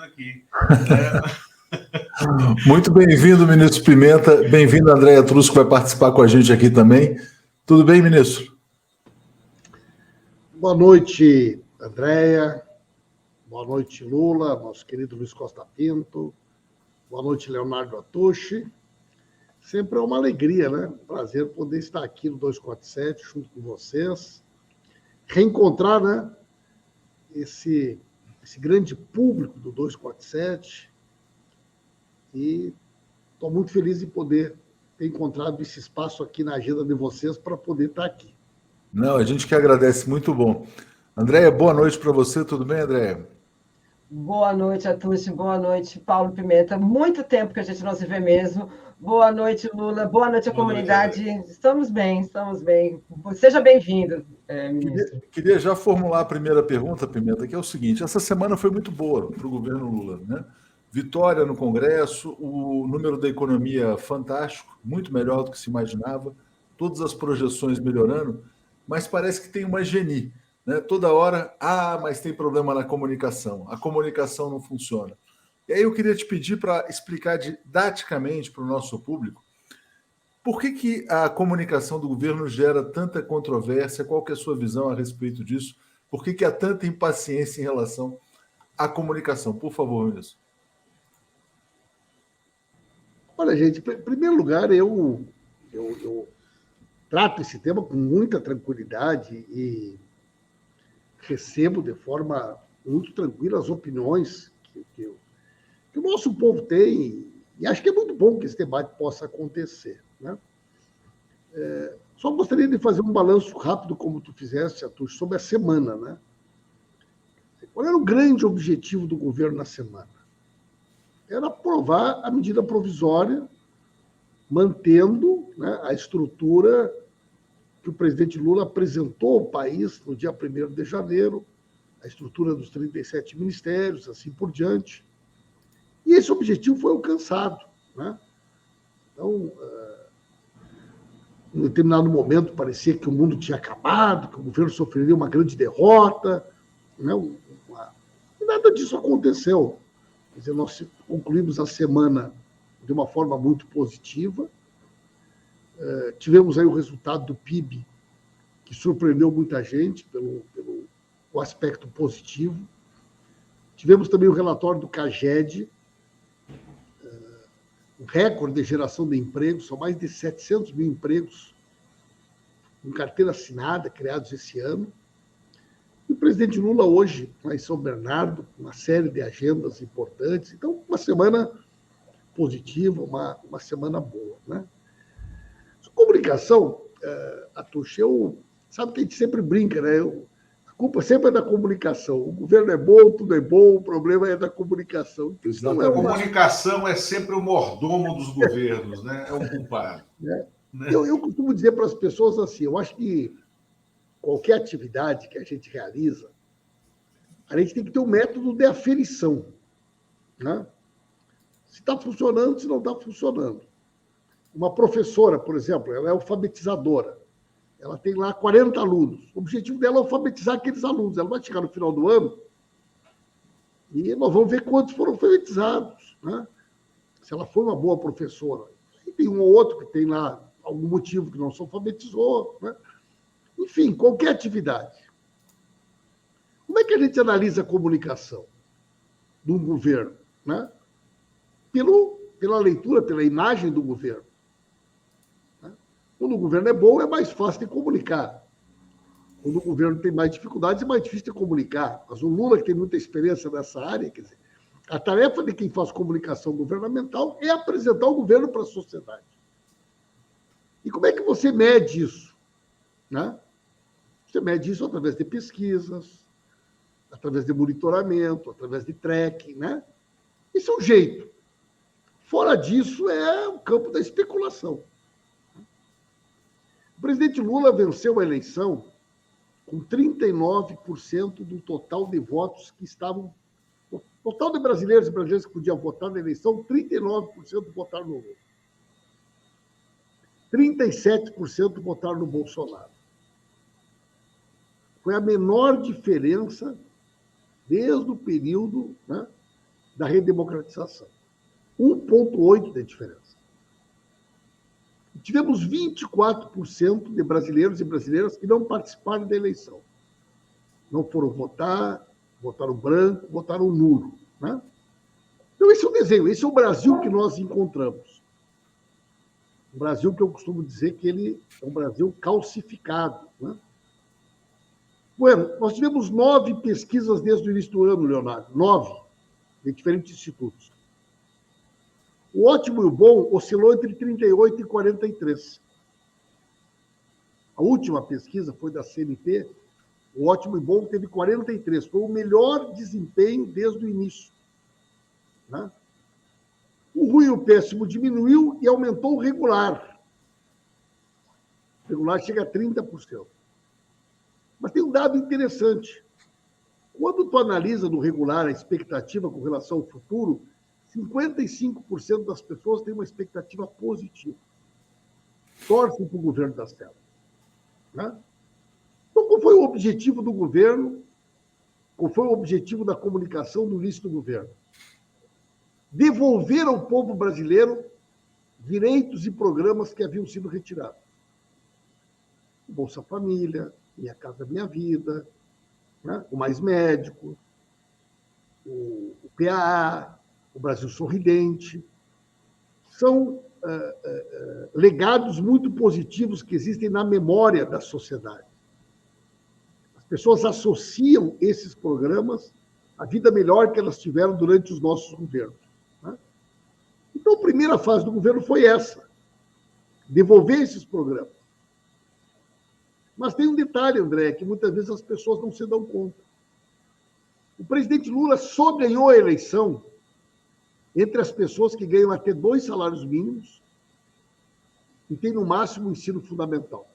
aqui. Muito bem-vindo, ministro Pimenta. Bem-vindo, Andréia Trusco, que vai participar com a gente aqui também. Tudo bem, ministro? Boa noite, Andréia. Boa noite, Lula, nosso querido Luiz Costa Pinto. Boa noite, Leonardo Atushi. Sempre é uma alegria, né? Um prazer poder estar aqui no 247 junto com vocês. Reencontrar, né? Esse grande público do 247. E estou muito feliz em poder ter encontrado esse espaço aqui na agenda de vocês para poder estar aqui. Não, a gente que agradece, muito bom. Andréia, boa noite para você, tudo bem, Andréia? Boa noite, Atushi, boa noite, Paulo Pimenta. Muito tempo que a gente não se vê mesmo. Boa noite, Lula, boa noite à comunidade. Estamos bem, estamos bem. Seja bem-vindo, ministro. Queria já formular a primeira pergunta, Pimenta, que é o seguinte: essa semana foi muito boa para o governo Lula, né? Vitória no Congresso, o número da economia fantástico, muito melhor do que se imaginava, todas as projeções melhorando, mas parece que tem uma genie, né? Toda hora, mas tem problema na comunicação, a comunicação não funciona. E aí eu queria te pedir para explicar didaticamente para o nosso público por que a comunicação do governo gera tanta controvérsia, qual que é a sua visão a respeito disso, por que há tanta impaciência em relação à comunicação. Por favor, ministro. Olha, gente, em primeiro lugar, eu trato esse tema com muita tranquilidade e recebo de forma muito tranquila as opiniões que o nosso povo tem, e acho que é muito bom que esse debate possa acontecer, né? Só gostaria de fazer um balanço rápido, como tu fizeste, Atush, sobre a semana, né? Qual era o grande objetivo do governo na semana? Era aprovar a medida provisória, mantendo, né, a estrutura que o presidente Lula apresentou ao país no dia 1º de janeiro, a estrutura dos 37 ministérios, assim por diante. E esse objetivo foi alcançado, né? Então, em determinado momento, parecia que o mundo tinha acabado, que o governo sofreria uma grande derrota, né? E nada disso aconteceu. Quer dizer, nós concluímos a semana de uma forma muito positiva. Tivemos aí o resultado do PIB, que surpreendeu muita gente pelo aspecto positivo. Tivemos também o relatório do CAGED, um recorde de geração de empregos, são mais de 700 mil empregos com carteira assinada, criados esse ano. E o presidente Lula hoje, lá em São Bernardo, uma série de agendas importantes. Então, uma semana positiva, uma semana boa, né? A comunicação, Atush, sabe que a gente sempre brinca, né? A culpa sempre é da comunicação. O governo é bom, tudo é bom, o problema é da comunicação. Então, a comunicação é sempre o mordomo dos governos, né? É o culpado. Né? Eu costumo dizer para as pessoas assim, eu acho que qualquer atividade que a gente realiza, a gente tem que ter um método de aferição, né? Se está funcionando, se não está funcionando. Uma professora, por exemplo, ela é alfabetizadora. Ela tem lá 40 alunos. O objetivo dela é alfabetizar aqueles alunos. Ela vai chegar no final do ano e nós vamos ver quantos foram alfabetizados, né? Se ela foi uma boa professora. E tem um ou outro que tem lá algum motivo que não se alfabetizou, né? Enfim, qualquer atividade. Como é que a gente analisa a comunicação de um governo, né? Pela leitura, pela imagem do governo. Quando o governo é bom, é mais fácil de comunicar. Quando o governo tem mais dificuldades, é mais difícil de comunicar. Mas o Lula, que tem muita experiência nessa área, quer dizer, a tarefa de quem faz comunicação governamental é apresentar o governo para a sociedade. E como é que você mede isso, né? Você mede isso através de pesquisas, através de monitoramento, através de tracking, né? Esse é um jeito. Fora disso, é o campo da especulação. O presidente Lula venceu a eleição com 39% do total de votos que estavam... O total de brasileiros e brasileiras que podiam votar na eleição, 39% votaram no Lula. 37% votaram no Bolsonaro. Foi a menor diferença desde o período, né, da redemocratização. 1,8% de diferença. Tivemos 24% de brasileiros e brasileiras que não participaram da eleição. Não foram votar, votaram branco, votaram nulo. Né? Então, esse é o desenho, esse é o Brasil que nós encontramos. Um Brasil que eu costumo dizer que ele é um Brasil calcificado. Né? Bueno, nós tivemos 9 pesquisas desde o início do ano, Leonardo, 9, de diferentes institutos. O ótimo e o bom oscilou entre 38 e 43. A última pesquisa foi da CNP, o ótimo e bom teve 43, foi o melhor desempenho desde o início. Né? O ruim e o péssimo diminuiu e aumentou o regular. O regular chega a 30%. Mas tem um dado interessante. Quando tu analisa no regular a expectativa com relação ao futuro, 55% das pessoas têm uma expectativa positiva. Torcem para o governo da Selva. Né? Então, qual foi o objetivo do governo? Qual foi o objetivo da comunicação do início do governo? Devolver ao povo brasileiro direitos e programas que haviam sido retirados. O Bolsa Família, Minha Casa Minha Vida, né? O Mais Médico, o PAA, o Brasil Sorridente. São legados muito positivos que existem na memória da sociedade. As pessoas associam esses programas à vida melhor que elas tiveram durante os nossos governos. Né? Então, a primeira fase do governo foi essa, devolver esses programas. Mas tem um detalhe, André, que muitas vezes as pessoas não se dão conta. O presidente Lula só ganhou a eleição entre as pessoas que ganham até 2 salários mínimos e têm, no máximo, o ensino fundamental,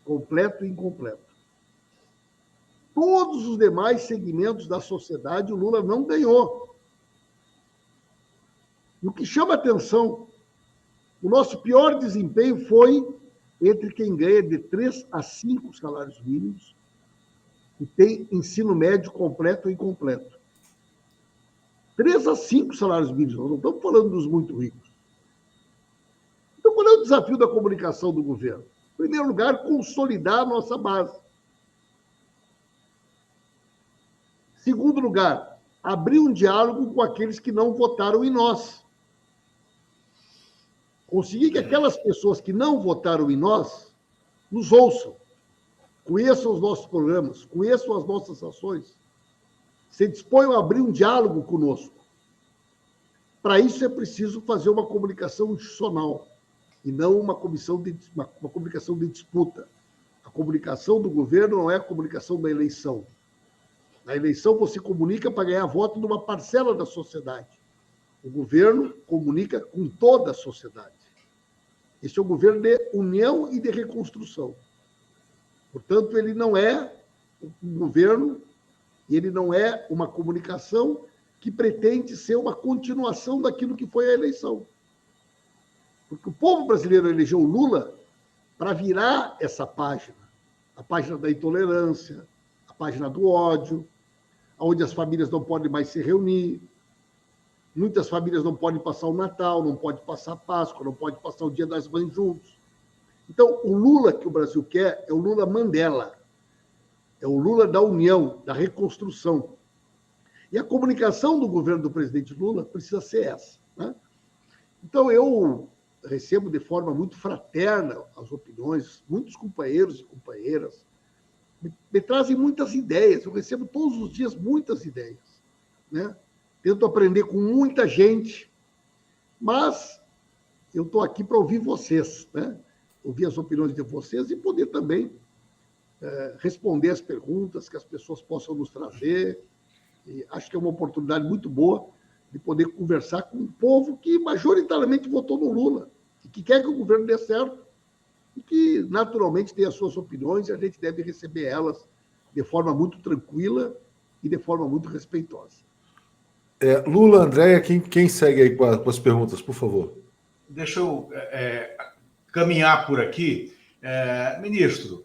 completo e incompleto. Todos os demais segmentos da sociedade, o Lula não ganhou. E o que chama atenção, o nosso pior desempenho foi entre quem ganha de 3 a 5 salários mínimos e tem ensino médio completo ou incompleto. 3 a 5 salários mínimos, nós não estamos falando dos muito ricos. Então, qual é o desafio da comunicação do governo? Em primeiro lugar, consolidar a nossa base. Segundo lugar, abrir um diálogo com aqueles que não votaram em nós. Conseguir que aquelas pessoas que não votaram em nós nos ouçam, conheçam os nossos programas, conheçam as nossas ações, se disponham a abrir um diálogo conosco. Para isso é preciso fazer uma comunicação institucional e não uma comunicação de disputa. A comunicação do governo não é a comunicação da eleição. Na eleição você comunica para ganhar voto de uma parcela da sociedade. O governo comunica com toda a sociedade. Esse é um governo de união e de reconstrução. Portanto, ele não é um governo e ele não é uma comunicação que pretende ser uma continuação daquilo que foi a eleição. Porque o povo brasileiro elegeu o Lula para virar essa página, a página da intolerância, a página do ódio, onde as famílias não podem mais se reunir, muitas famílias não podem passar o Natal, não podem passar a Páscoa, não podem passar o Dia das Mães juntos. Então, o Lula que o Brasil quer é o Lula Mandela, é o Lula da união, da reconstrução. E a comunicação do governo do presidente Lula precisa ser essa. Né? Então, eu recebo de forma muito fraterna as opiniões, muitos companheiros e companheiras me trazem muitas ideias, eu recebo todos os dias muitas ideias. Né? Tento aprender com muita gente, mas eu estou aqui para ouvir vocês, né? Ouvir as opiniões de vocês e poder também responder as perguntas que as pessoas possam nos trazer. E acho que é uma oportunidade muito boa de poder conversar com um povo que majoritariamente votou no Lula e que quer que o governo dê certo e que, naturalmente, tem as suas opiniões e a gente deve receber elas de forma muito tranquila e de forma muito respeitosa. Lula, Andréia, quem segue aí com as perguntas, por favor? Deixa eu caminhar por aqui. Ministro,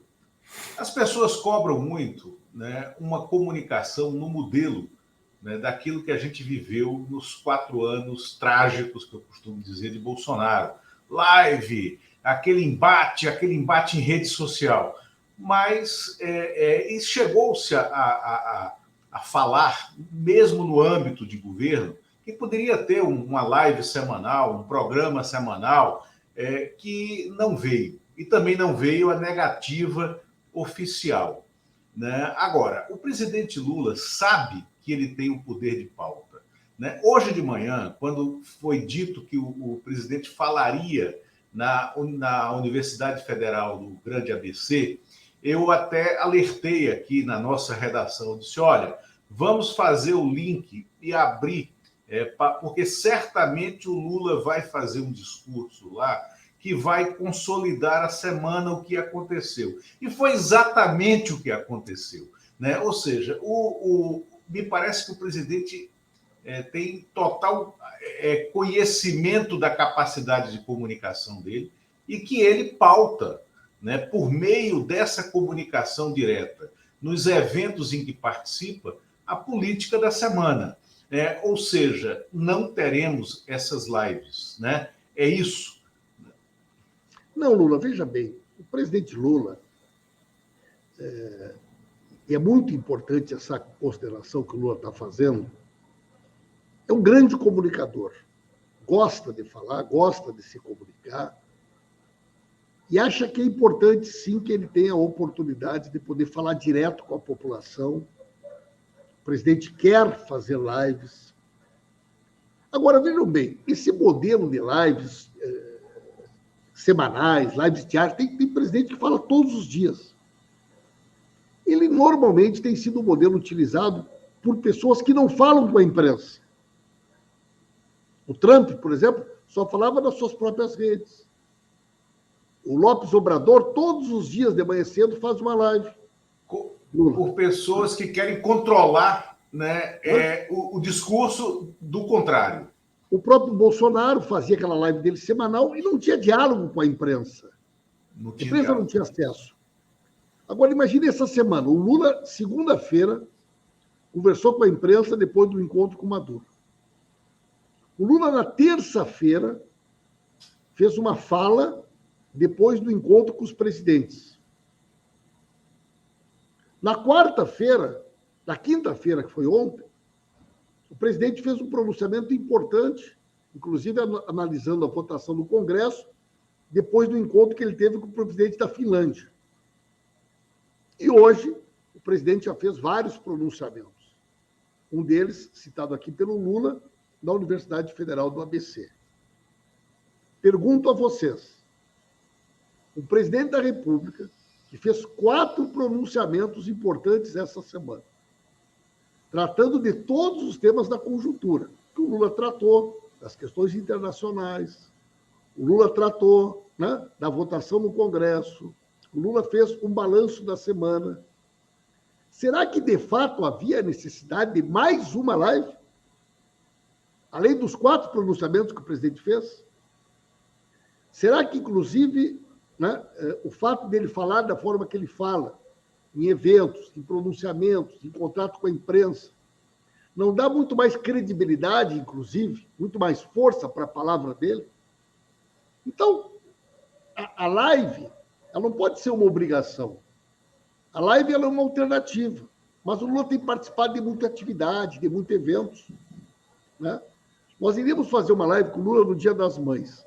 as pessoas cobram muito, né, uma comunicação no modelo né, daquilo que a gente viveu nos 4 anos trágicos, que eu costumo dizer, de Bolsonaro. Live, aquele embate em rede social. Mas chegou-se a falar, mesmo no âmbito de governo, que poderia ter uma live semanal, um programa semanal, que não veio. E também não veio a negativa oficial, né? Agora, o presidente Lula sabe que ele tem o poder de pauta, né? Hoje de manhã, quando foi dito que o presidente falaria na Universidade Federal do Grande ABC, eu até alertei aqui na nossa redação, eu disse, olha, vamos fazer o link e abrir, porque certamente o Lula vai fazer um discurso lá que vai consolidar a semana o que aconteceu. E foi exatamente o que aconteceu, né? Ou seja, me parece que o presidente tem total conhecimento da capacidade de comunicação dele e que ele pauta, né, por meio dessa comunicação direta, nos eventos em que participa, a política da semana. Ou seja, não teremos essas lives, né? É isso. Não, Lula, veja bem, o presidente Lula, é muito importante essa consideração que o Lula está fazendo, é um grande comunicador, gosta de falar, gosta de se comunicar, e acha que é importante, sim, que ele tenha a oportunidade de poder falar direto com a população. O presidente quer fazer lives. Agora, vejam bem, esse modelo de lives semanais, lives diárias, tem presidente que fala todos os dias. Ele normalmente tem sido um modelo utilizado por pessoas que não falam com a imprensa. O Trump, por exemplo, só falava nas suas próprias redes. O López Obrador, todos os dias de manhã cedo, faz uma live. Por pessoas que querem controlar, né, o discurso do contrário. O próprio Bolsonaro fazia aquela live dele semanal e não tinha diálogo com a imprensa. A imprensa não tinha acesso. Agora, imagine essa semana. O Lula, segunda-feira, conversou com a imprensa depois do encontro com o Maduro. O Lula, na terça-feira, fez uma fala depois do encontro com os presidentes. Na quarta-feira, na quinta-feira, que foi ontem, o presidente fez um pronunciamento importante, inclusive analisando a votação do Congresso, depois do encontro que ele teve com o presidente da Finlândia. E hoje, o presidente já fez vários pronunciamentos. Um deles, citado aqui pelo Lula, da Universidade Federal do ABC. Pergunto a vocês, o presidente da República, que fez 4 pronunciamentos importantes essa semana, tratando de todos os temas da conjuntura, que o Lula tratou, das questões internacionais, o Lula tratou, né, da votação no Congresso, o Lula fez um balanço da semana. Será que, de fato, havia necessidade de mais uma live? Além dos 4 pronunciamentos que o presidente fez? Será que, inclusive, né, o fato dele falar da forma que ele fala, em eventos, em pronunciamentos, em contato com a imprensa, não dá muito mais credibilidade, inclusive, muito mais força para a palavra dele? Então, a live, ela não pode ser uma obrigação. A live ela é uma alternativa, mas o Lula tem participado de muita atividade, de muitos eventos, né? Nós iríamos fazer uma live com o Lula no Dia das Mães.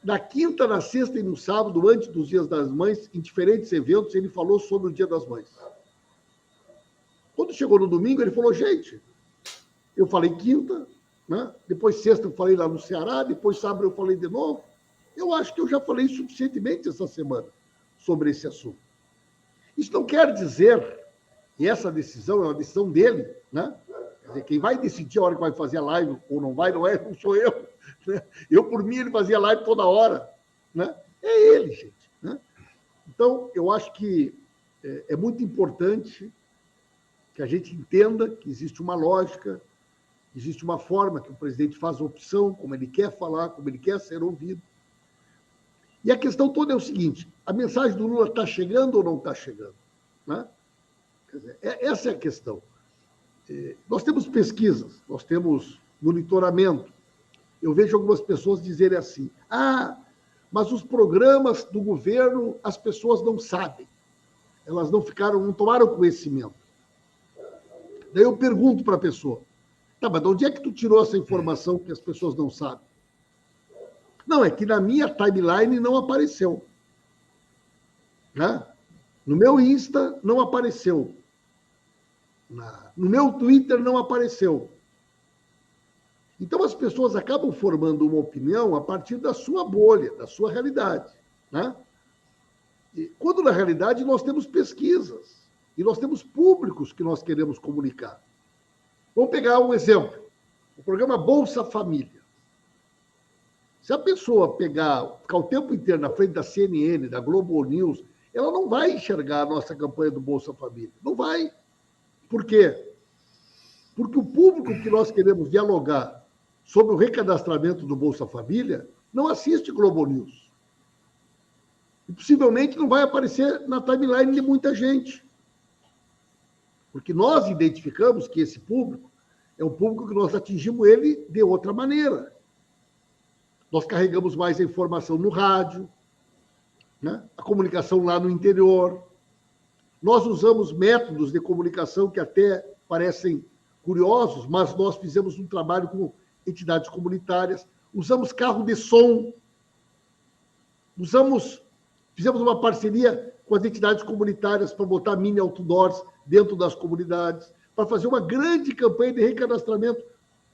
Na quinta, na sexta e no sábado, antes dos Dias das Mães, em diferentes eventos, ele falou sobre o Dia das Mães. Quando chegou no domingo, ele falou, gente, eu falei quinta, né? Depois sexta eu falei lá no Ceará, depois sábado eu falei de novo. Eu acho que eu já falei suficientemente essa semana sobre esse assunto. Isso não quer dizer, e essa decisão é uma decisão dele, né? Quer dizer, quem vai decidir a hora que vai fazer a live ou não vai, não sou eu. Né? Eu, por mim, ele fazia live toda hora. Né? É ele, gente. Né? Então, eu acho que é muito importante que a gente entenda que existe uma lógica, existe uma forma que o presidente faz a opção, como ele quer falar, como ele quer ser ouvido. E a questão toda é o seguinte, a mensagem do Lula está chegando ou não está chegando? Né? Quer dizer, essa é a questão. Nós temos pesquisas, nós temos monitoramento. Eu vejo algumas pessoas dizerem assim: mas os programas do governo as pessoas não sabem. Elas não tomaram conhecimento. Daí eu pergunto para a pessoa: tá, mas de onde é que tu tirou essa informação que as pessoas não sabem? Não, é que na minha timeline não apareceu. Né? No meu Insta não apareceu. No meu Twitter não apareceu. Então as pessoas acabam formando uma opinião a partir da sua bolha, da sua realidade. Né? E, quando na realidade nós temos pesquisas e nós temos públicos que nós queremos comunicar. Vamos pegar um exemplo. O programa Bolsa Família. Se a pessoa ficar o tempo inteiro na frente da CNN, da Globo News, ela não vai enxergar a nossa campanha do Bolsa Família. Não vai. Por quê? Porque o público que nós queremos dialogar sobre o recadastramento do Bolsa Família não assiste Globo News. E possivelmente não vai aparecer na timeline de muita gente. Porque nós identificamos que esse público é um público que nós atingimos ele de outra maneira. Nós carregamos mais a informação no rádio, né? A comunicação lá no interior. Nós usamos métodos de comunicação que até parecem curiosos, mas nós fizemos um trabalho com entidades comunitárias, usamos carro de som, fizemos uma parceria com as entidades comunitárias para botar mini outdoors dentro das comunidades, para fazer uma grande campanha de recadastramento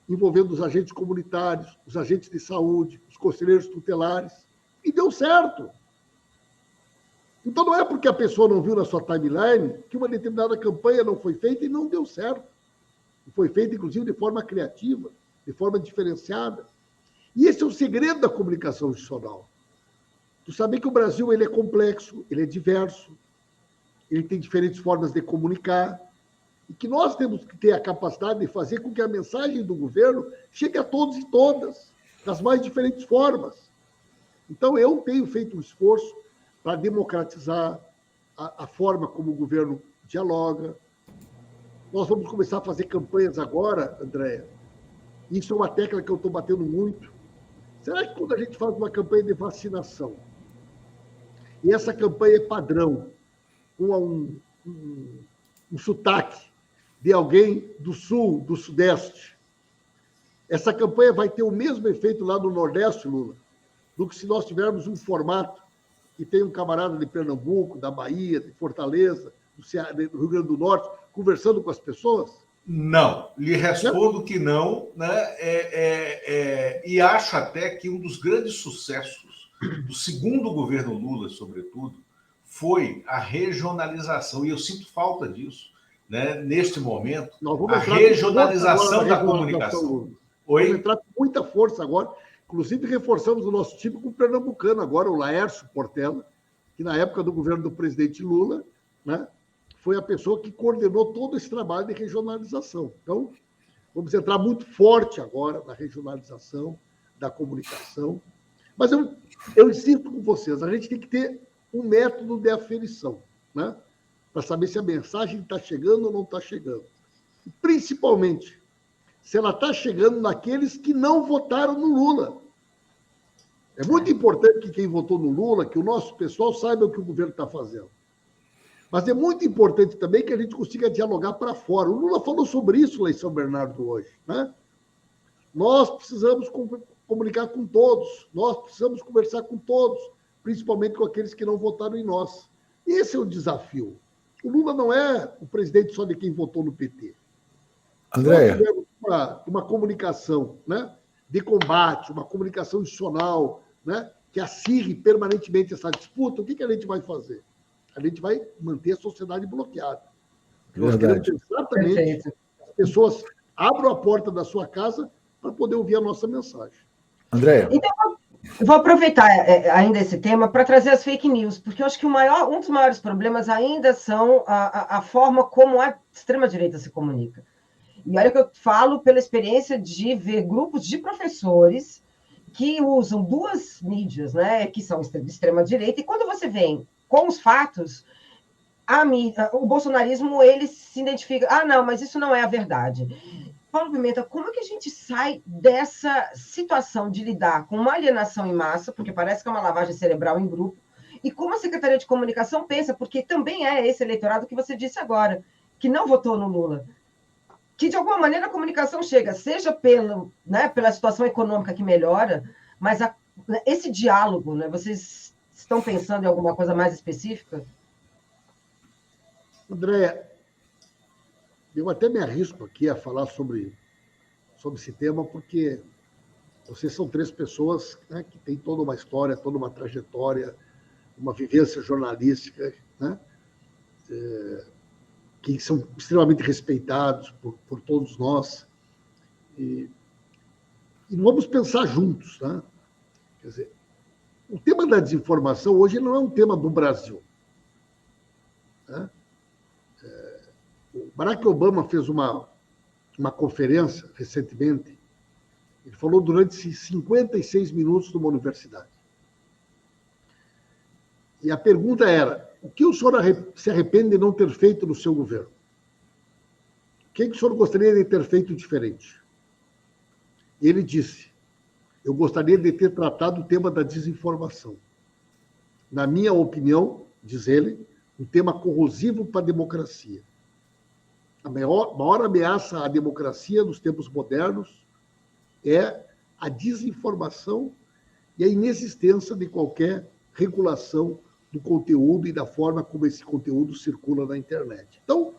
envolvendo os agentes comunitários, os agentes de saúde, os conselheiros tutelares, e deu certo. Então não é porque a pessoa não viu na sua timeline que uma determinada campanha não foi feita e não deu certo. Foi feita, inclusive, de forma criativa, de forma diferenciada. E esse é o segredo da comunicação institucional. Tu sabe que o Brasil ele é complexo, ele é diverso, ele tem diferentes formas de comunicar, e que nós temos que ter a capacidade de fazer com que a mensagem do governo chegue a todos e todas, das mais diferentes formas. Então, eu tenho feito um esforço para democratizar a forma como o governo dialoga. Nós vamos começar a fazer campanhas agora, Andréia. Isso é uma tecla que eu estou batendo muito. Será que quando a gente faz uma campanha de vacinação, e essa campanha é padrão, com um sotaque de alguém do Sul, do Sudeste, essa campanha vai ter o mesmo efeito lá no Nordeste, Lula, do que se nós tivermos um formato que tem um camarada de Pernambuco, da Bahia, de Fortaleza, do Rio Grande do Norte, conversando com as pessoas? Não, lhe respondo que não, né? E acho até que um dos grandes sucessos do segundo governo Lula, sobretudo, foi a regionalização, e eu sinto falta disso, né? Neste momento, a regionalização da comunicação. Vamos entrar com muita força agora, inclusive reforçamos o nosso time com o pernambucano agora, o Laércio Portela, que na época do governo do presidente Lula, né, foi a pessoa que coordenou todo esse trabalho de regionalização. Então, vamos entrar muito forte agora na regionalização da comunicação. Mas eu insisto com vocês, a gente tem que ter um método de aferição, né, para saber se a mensagem está chegando ou não está chegando. E, principalmente, se ela está chegando naqueles que não votaram no Lula. É muito importante que quem votou no Lula, que o nosso pessoal saiba o que o governo está fazendo. Mas é muito importante também que a gente consiga dialogar para fora. O Lula falou sobre isso lá em São Bernardo hoje, né? Nós precisamos comunicar com todos, nós precisamos conversar com todos, principalmente com aqueles que não votaram em nós. Esse é o desafio. O Lula não é o presidente só de quem votou no PT. Andréia. Nós tivemos uma comunicação, né, de combate, uma comunicação institucional, né, que acirre permanentemente essa disputa. O que a gente vai fazer? A gente vai manter a sociedade bloqueada. Nós queremos exatamente que as pessoas abram a porta da sua casa para poder ouvir a nossa mensagem. Andréia. Então, eu vou aproveitar ainda esse tema para trazer as fake news, porque eu acho que um dos maiores problemas ainda são a forma como a extrema-direita se comunica. E olha que eu falo pela experiência de ver grupos de professores que usam duas mídias, né, que são de extrema-direita, e quando você vem com os fatos, o bolsonarismo, ele se identifica, não, mas isso não é a verdade. Paulo Pimenta, como é que a gente sai dessa situação de lidar com uma alienação em massa, porque parece que é uma lavagem cerebral em grupo, e como a Secretaria de Comunicação pensa, porque também é esse eleitorado que você disse agora, que não votou no Lula, que de alguma maneira a comunicação chega, seja pela situação econômica que melhora, mas esse diálogo, né, vocês estão pensando em alguma coisa mais específica? André, eu até me arrisco aqui a falar sobre esse tema, porque vocês são 3 pessoas, né, que têm toda uma história, toda uma trajetória, uma vivência jornalística, né, que são extremamente respeitados por todos nós. E vamos pensar juntos. Né? Quer dizer, o tema da desinformação hoje não é um tema do Brasil. Né? O Barack Obama fez uma conferência recentemente. Ele falou durante 56 minutos numa universidade. E a pergunta era: o que o senhor se arrepende de não ter feito no seu governo? O que o senhor gostaria de ter feito diferente? E ele disse: eu gostaria de ter tratado o tema da desinformação. Na minha opinião, diz ele, um tema corrosivo para a democracia. A maior ameaça à democracia nos tempos modernos é a desinformação e a inexistência de qualquer regulação do conteúdo e da forma como esse conteúdo circula na internet. Então,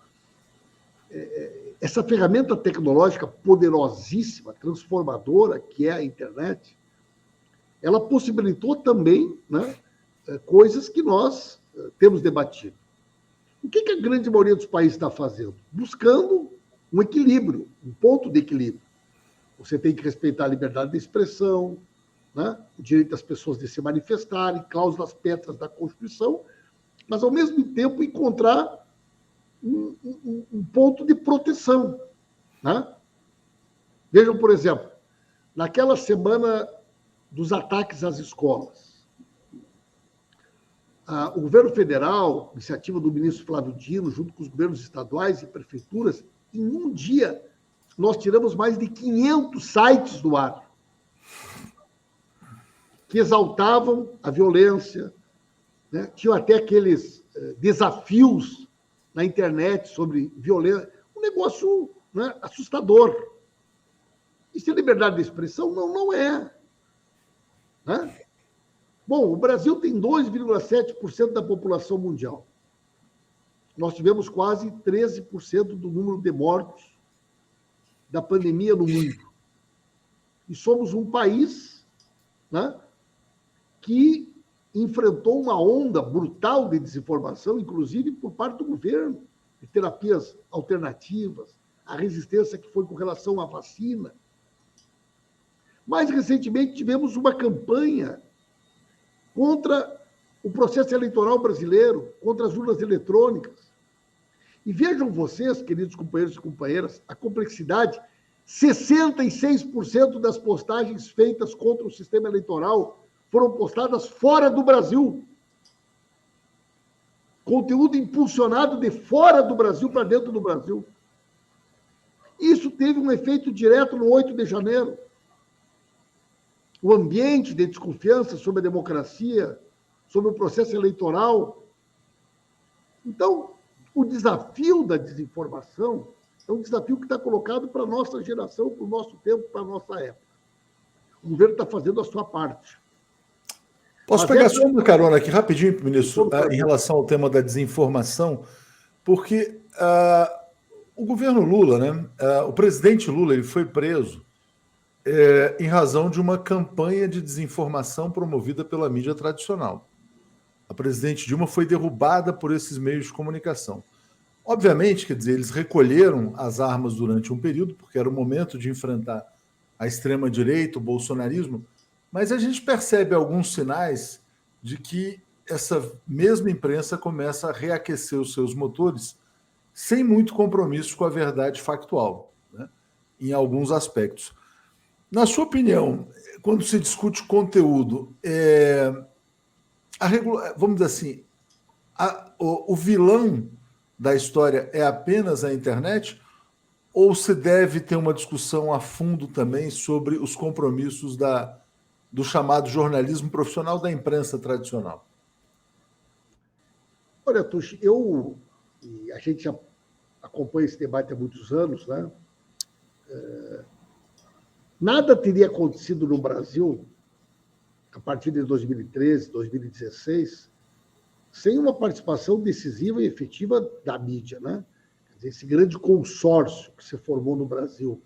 essa ferramenta tecnológica poderosíssima, transformadora, que é a internet, ela possibilitou também, né, coisas que nós temos debatido. O que a grande maioria dos países está fazendo? Buscando um equilíbrio, um ponto de equilíbrio. Você tem que respeitar a liberdade de expressão, né? O direito das pessoas de se manifestarem, cláusulas pétreas da Constituição, mas, ao mesmo tempo, encontrar um ponto de proteção. Né? Vejam, por exemplo, naquela semana dos ataques às escolas, o governo federal, iniciativa do ministro Flávio Dino, junto com os governos estaduais e prefeituras, em um dia, nós tiramos mais de 500 sites do ar que exaltavam a violência, né? Tinham até aqueles desafios na internet sobre violência, um negócio, né, assustador. Isso é liberdade de expressão? Não, não é. Né? Bom, o Brasil tem 2,7% da população mundial. Nós tivemos quase 13% do número de mortos da pandemia no mundo. E somos um país, né, que enfrentou uma onda brutal de desinformação, inclusive por parte do governo, de terapias alternativas, a resistência que foi com relação à vacina. Mais recentemente, tivemos uma campanha contra o processo eleitoral brasileiro, contra as urnas eletrônicas. E vejam vocês, queridos companheiros e companheiras, a complexidade. 66% das postagens feitas contra o sistema eleitoral foram postadas fora do Brasil. Conteúdo impulsionado de fora do Brasil para dentro do Brasil. Isso teve um efeito direto no 8 de janeiro. O ambiente de desconfiança sobre a democracia, sobre o processo eleitoral. Então, o desafio da desinformação é um desafio que está colocado para a nossa geração, para o nosso tempo, para a nossa época. O governo está fazendo a sua parte. Posso pegar só uma carona aqui rapidinho, ministro, em relação ao tema da desinformação, porque o governo Lula, né, o presidente Lula, ele foi preso em razão de uma campanha de desinformação promovida pela mídia tradicional. A presidente Dilma foi derrubada por esses meios de comunicação. Obviamente, quer dizer, eles recolheram as armas durante um período, porque era o momento de enfrentar a extrema-direita, o bolsonarismo, mas a gente percebe alguns sinais de que essa mesma imprensa começa a reaquecer os seus motores sem muito compromisso com a verdade factual, né, em alguns aspectos. Na sua opinião, quando se discute conteúdo, vamos dizer assim, o vilão da história é apenas a internet? Ou se deve ter uma discussão a fundo também sobre os compromissos do chamado jornalismo profissional da imprensa tradicional? Olha, Tuxi, e a gente já acompanha esse debate há muitos anos, né? Nada teria acontecido no Brasil a partir de 2013, 2016, sem uma participação decisiva e efetiva da mídia, né? Quer dizer, esse grande consórcio que se formou no Brasil,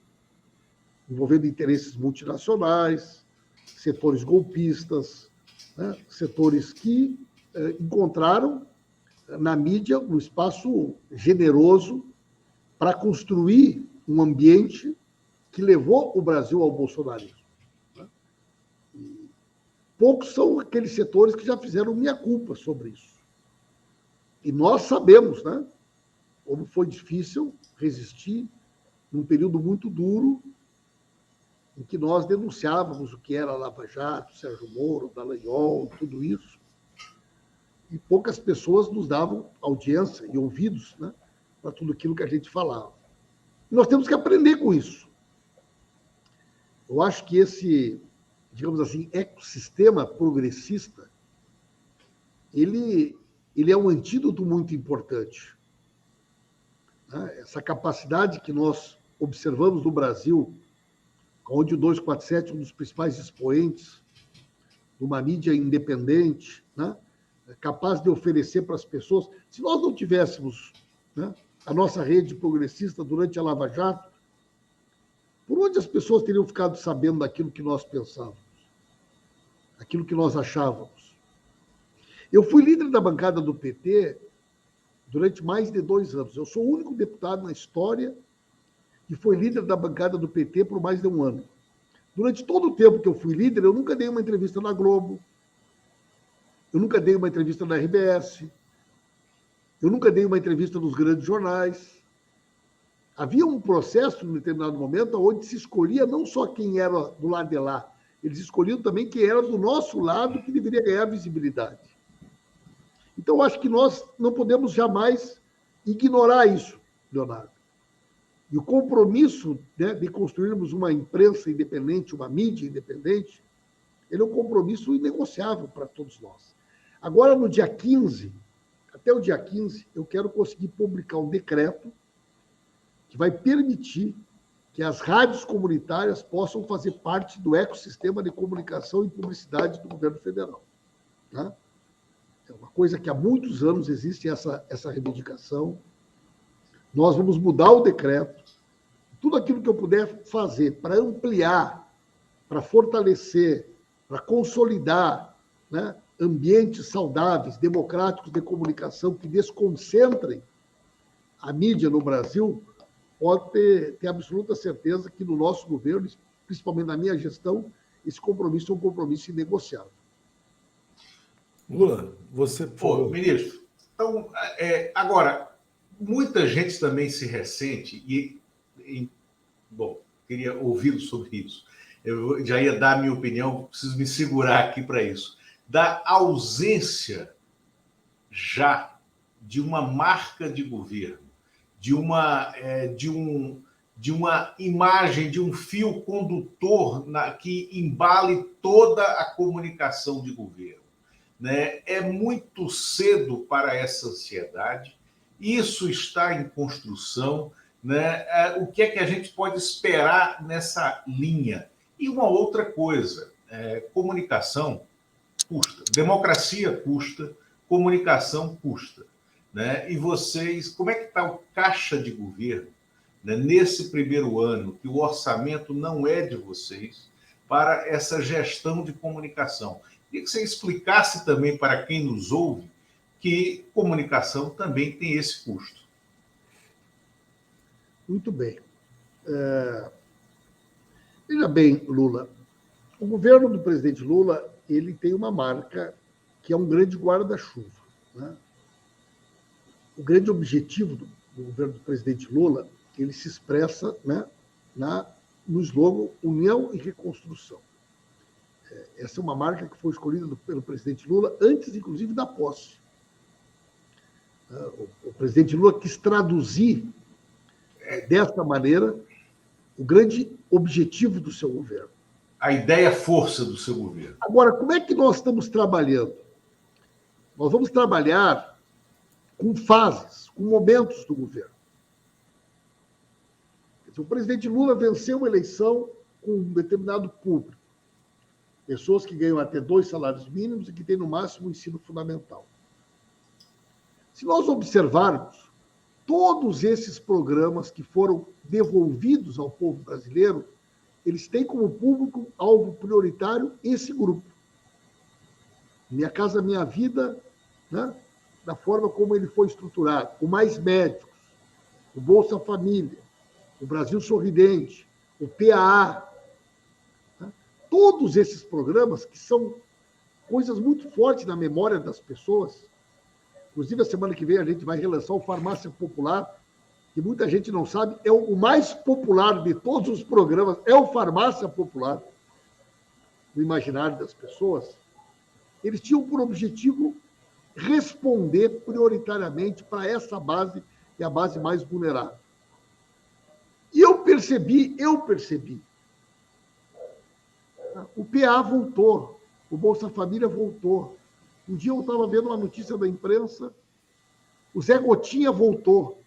envolvendo interesses multinacionais, setores golpistas, né? Setores que encontraram na mídia um espaço generoso para construir um ambiente que levou o Brasil ao bolsonarismo. Né? E poucos são aqueles setores que já fizeram minha-culpa sobre isso. E nós sabemos, né, como foi difícil resistir num período muito duro em que nós denunciávamos o que era a Lava Jato, Sérgio Moro, Dallagnol, tudo isso. E poucas pessoas nos davam audiência e ouvidos, né, para tudo aquilo que a gente falava. E nós temos que aprender com isso. Eu acho que esse, digamos assim, ecossistema progressista, ele é um antídoto muito importante. Né? Essa capacidade que nós observamos no Brasil, onde o 247 é um dos principais expoentes de uma mídia independente, né? Capaz de oferecer para as pessoas. Se nós não tivéssemos, né, a nossa rede progressista durante a Lava Jato, por onde as pessoas teriam ficado sabendo daquilo que nós pensávamos, daquilo que nós achávamos? Eu fui líder da bancada do PT durante mais de 2 anos. Eu sou o único deputado na história que foi líder da bancada do PT por mais de 1 ano. Durante todo o tempo que eu fui líder, eu nunca dei uma entrevista na Globo, eu nunca dei uma entrevista na RBS, eu nunca dei uma entrevista nos grandes jornais. Havia um processo, em determinado momento, onde se escolhia não só quem era do lado de lá, eles escolhiam também quem era do nosso lado que deveria ganhar visibilidade. Então, acho que nós não podemos jamais ignorar isso, Leonardo. E o compromisso, né, de construirmos uma imprensa independente, uma mídia independente, ele é um compromisso inegociável para todos nós. Agora, no dia 15, até o dia 15, eu quero conseguir publicar um decreto que vai permitir que as rádios comunitárias possam fazer parte do ecossistema de comunicação e publicidade do governo federal. Tá? É uma coisa que há muitos anos existe essa reivindicação. Nós vamos mudar o decreto. Tudo aquilo que eu puder fazer para ampliar, para fortalecer, para consolidar, né, ambientes saudáveis, democráticos de comunicação que desconcentrem a mídia no Brasil, pode ter absoluta certeza que no nosso governo, principalmente na minha gestão, esse compromisso é um compromisso inegociável. Lula, você... Pô, ministro, então, agora, muita gente também se ressente bom, queria ouvi-lo sobre isso. Eu já ia dar a minha opinião, preciso me segurar aqui para isso. Da ausência já de uma marca de governo, de uma imagem, de um fio condutor que embale toda a comunicação de governo. Né? É muito cedo para essa ansiedade, isso está em construção. Né? O que é que a gente pode esperar nessa linha? E uma outra coisa, comunicação custa, democracia custa, comunicação custa. Né? E vocês, como é que está o caixa de governo, né, nesse primeiro ano, que o orçamento não é de vocês, para essa gestão de comunicação? Queria que você explicasse também para quem nos ouve que comunicação também tem esse custo. Muito bem. Veja bem, Lula, o governo do presidente Lula, ele tem uma marca que é um grande guarda-chuva. Né? O grande objetivo do governo do presidente Lula, ele se expressa, né, no slogan União e Reconstrução. Essa é uma marca que foi escolhida pelo presidente Lula antes, inclusive, da posse. O presidente Lula quis traduzir dessa maneira o grande objetivo do seu governo. A ideia-força do seu governo. Agora, como é que nós estamos trabalhando? Nós vamos trabalhar com fases, com momentos do governo. O presidente Lula venceu uma eleição com um determinado público. Pessoas que ganham até 2 salários mínimos e que têm, no máximo, o ensino fundamental. Se nós observarmos, todos esses programas que foram devolvidos ao povo brasileiro, eles têm como público-alvo prioritário esse grupo. Minha Casa Minha Vida, né, da forma como ele foi estruturado. O Mais Médicos, o Bolsa Família, o Brasil Sorridente, o PAA. Né? Todos esses programas que são coisas muito fortes na memória das pessoas. Inclusive, a semana que vem a gente vai relançar o Farmácia Popular, que muita gente não sabe, é o mais popular de todos os programas, é o Farmácia Popular, no imaginário das pessoas. Eles tinham por objetivo responder prioritariamente para essa base, que é a base mais vulnerável. E eu percebi, o PA voltou, o Bolsa Família voltou. Um dia eu estava vendo uma notícia da imprensa, o Zé Gotinha voltou,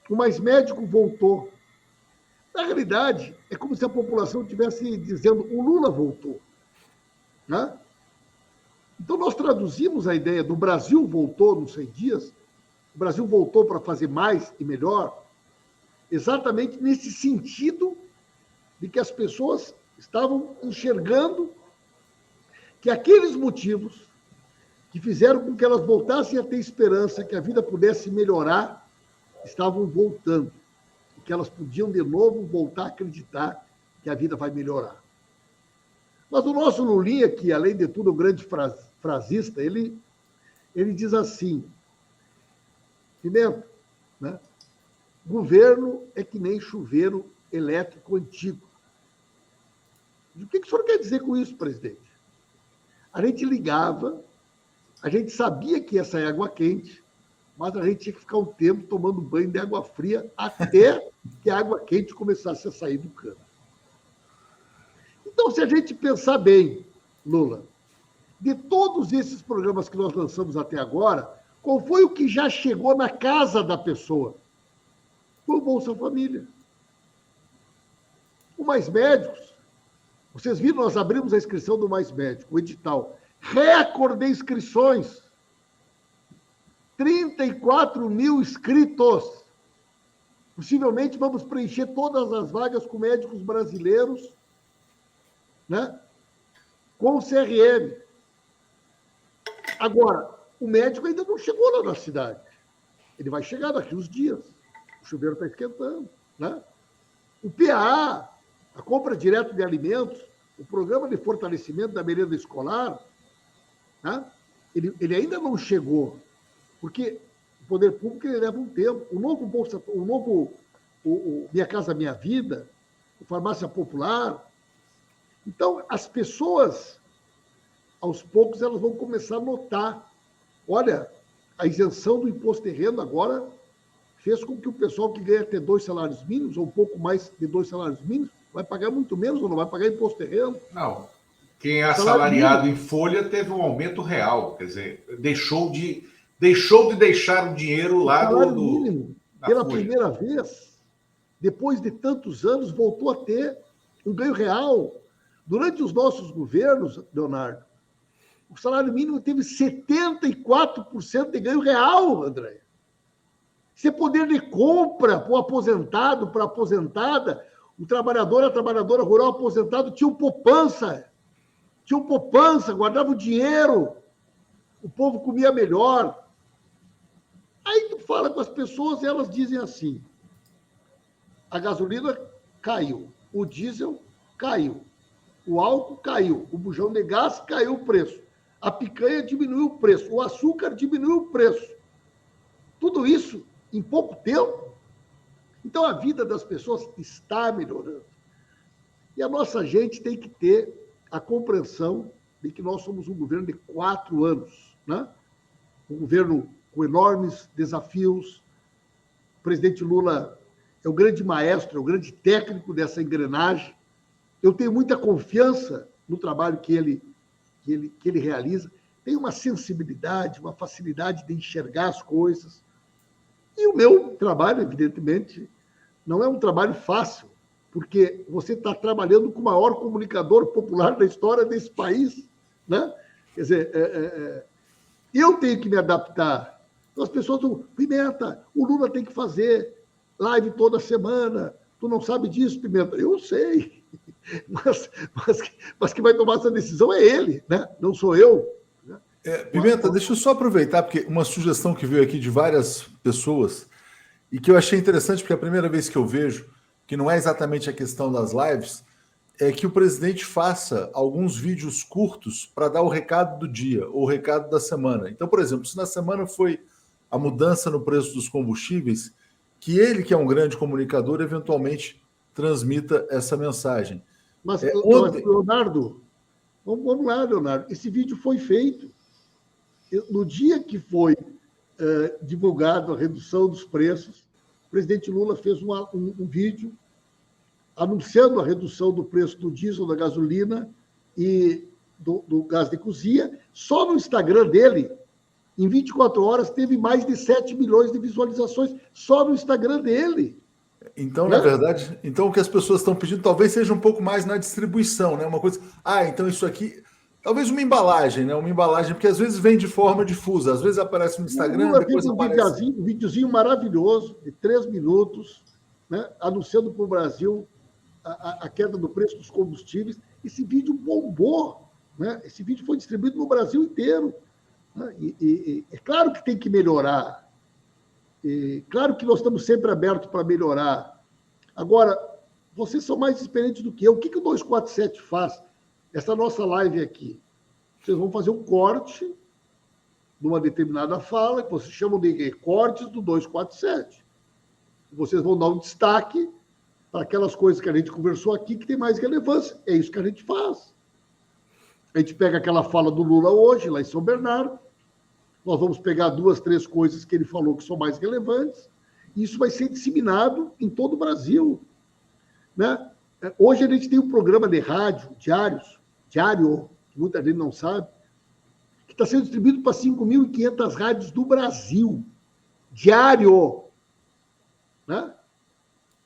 o Mais Médico voltou. Na realidade, é como se a população estivesse dizendo, o Lula voltou. Né? Então, nós traduzimos a ideia do Brasil voltou nos 100 dias, o Brasil voltou para fazer mais e melhor, exatamente nesse sentido de que as pessoas estavam enxergando que aqueles motivos que fizeram com que elas voltassem a ter esperança, que a vida pudesse melhorar, estavam voltando. E que elas podiam, de novo, voltar a acreditar que a vida vai melhorar. Mas o nosso Lulinha, que, além de tudo, é um grande frasista, ele diz assim, Pimenta, né? Governo é que nem chuveiro elétrico antigo. E o que o senhor quer dizer com isso, presidente? A gente ligava, a gente sabia que ia sair água quente, mas a gente tinha que ficar um tempo tomando banho de água fria até que a água quente começasse a sair do cano. Então, se a gente pensar bem, Lula, de todos esses programas que nós lançamos até agora, qual foi o que já chegou na casa da pessoa? Foi o Bolsa Família. O Mais Médicos, vocês viram, nós abrimos a inscrição do Mais Médico, o edital. Recorde de inscrições. 34 mil inscritos. Possivelmente vamos preencher todas as vagas com médicos brasileiros, né? Com o CRM. Agora, o médico ainda não chegou lá na cidade. Ele vai chegar daqui uns dias. O chuveiro está esquentando. Né? O PAA, a compra direta de alimentos, o programa de fortalecimento da merenda escolar, né? ele ainda não chegou. Porque o poder público ele leva um tempo. O novo Minha Casa Minha Vida, o Farmácia Popular. Então, as pessoas, aos poucos, elas vão começar a notar. Olha, a isenção do imposto de renda agora fez com que o pessoal que ganha até 2 salários mínimos, ou um pouco mais de 2 salários mínimos, vai pagar muito menos ou não vai pagar imposto de renda. Não. Quem é assalariado em folha teve um aumento real. Quer dizer, deixou de deixar o dinheiro lá o salário mínimo, pela folha. Primeira vez, depois de tantos anos, voltou a ter um ganho real. Durante os nossos governos, Leonardo, o salário mínimo teve 74% de ganho real, André. Isso é poder de compra para o aposentado, para a aposentada. O trabalhador, a trabalhadora rural aposentado tinha poupança, guardava o dinheiro, o povo comia melhor. Aí tu fala com as pessoas e elas dizem assim, a gasolina caiu, o diesel caiu, o álcool caiu, o bujão de gás caiu o preço, a picanha diminuiu o preço, o açúcar diminuiu o preço. Tudo isso em pouco tempo. Então, a vida das pessoas está melhorando. E a nossa gente tem que ter a compreensão de que nós somos um governo de 4 anos, né? Um governo com enormes desafios. O presidente Lula é o grande maestro, é o grande técnico dessa engrenagem. Eu tenho muita confiança no trabalho que ele realiza. Tem uma sensibilidade, uma facilidade de enxergar as coisas. E o meu trabalho, evidentemente, não é um trabalho fácil, porque você está trabalhando com o maior comunicador popular da história desse país, né? Quer dizer, eu tenho que me adaptar. Então, as pessoas dizem, Pimenta, o Lula tem que fazer live toda semana. Tu não sabe disso, Pimenta? Eu sei. Mas quem vai tomar essa decisão é ele, né? Não sou eu. Né? Pimenta, deixa eu só aproveitar, porque uma sugestão que veio aqui de várias pessoas e que eu achei interessante, porque é a primeira vez que eu vejo, que não é exatamente a questão das lives, é que o presidente faça alguns vídeos curtos para dar o recado do dia, ou o recado da semana. Então, por exemplo, se na semana foi a mudança no preço dos combustíveis, que ele, que é um grande comunicador, eventualmente transmita essa mensagem. Mas, Leonardo, vamos lá, Leonardo. Esse vídeo foi feito no dia que foi divulgado a redução dos preços. O presidente Lula fez um vídeo anunciando a redução do preço do diesel, da gasolina e do gás de cozinha. Só no Instagram dele, em 24 horas, teve mais de 7 milhões de visualizações, só no Instagram dele. Então, na verdade, o que as pessoas estão pedindo talvez seja um pouco mais na distribuição, né? Uma coisa, então isso aqui, talvez uma embalagem, né? Uma embalagem, porque às vezes vem de forma difusa, às vezes aparece no Instagram, depois aparece... Um videozinho maravilhoso, de 3 minutos, né? Anunciando para o Brasil a queda do preço dos combustíveis. Esse vídeo bombou, né? Esse vídeo foi distribuído no Brasil inteiro. Né? E é claro que tem que melhorar. Claro que nós estamos sempre abertos para melhorar. Agora, vocês são mais experientes do que eu. O que o 247 faz? Essa nossa live aqui. Vocês vão fazer um corte de uma determinada fala, que vocês chamam de recortes do 247. Vocês vão dar um destaque para aquelas coisas que a gente conversou aqui que tem mais relevância. É isso que a gente faz. A gente pega aquela fala do Lula hoje, lá em São Bernardo, nós vamos pegar 2, 3 coisas que ele falou que são mais relevantes, e isso vai ser disseminado em todo o Brasil. Né? Hoje a gente tem um programa de rádio, diário, que muita gente não sabe, que está sendo distribuído para 5.500 rádios do Brasil. Diário. Né?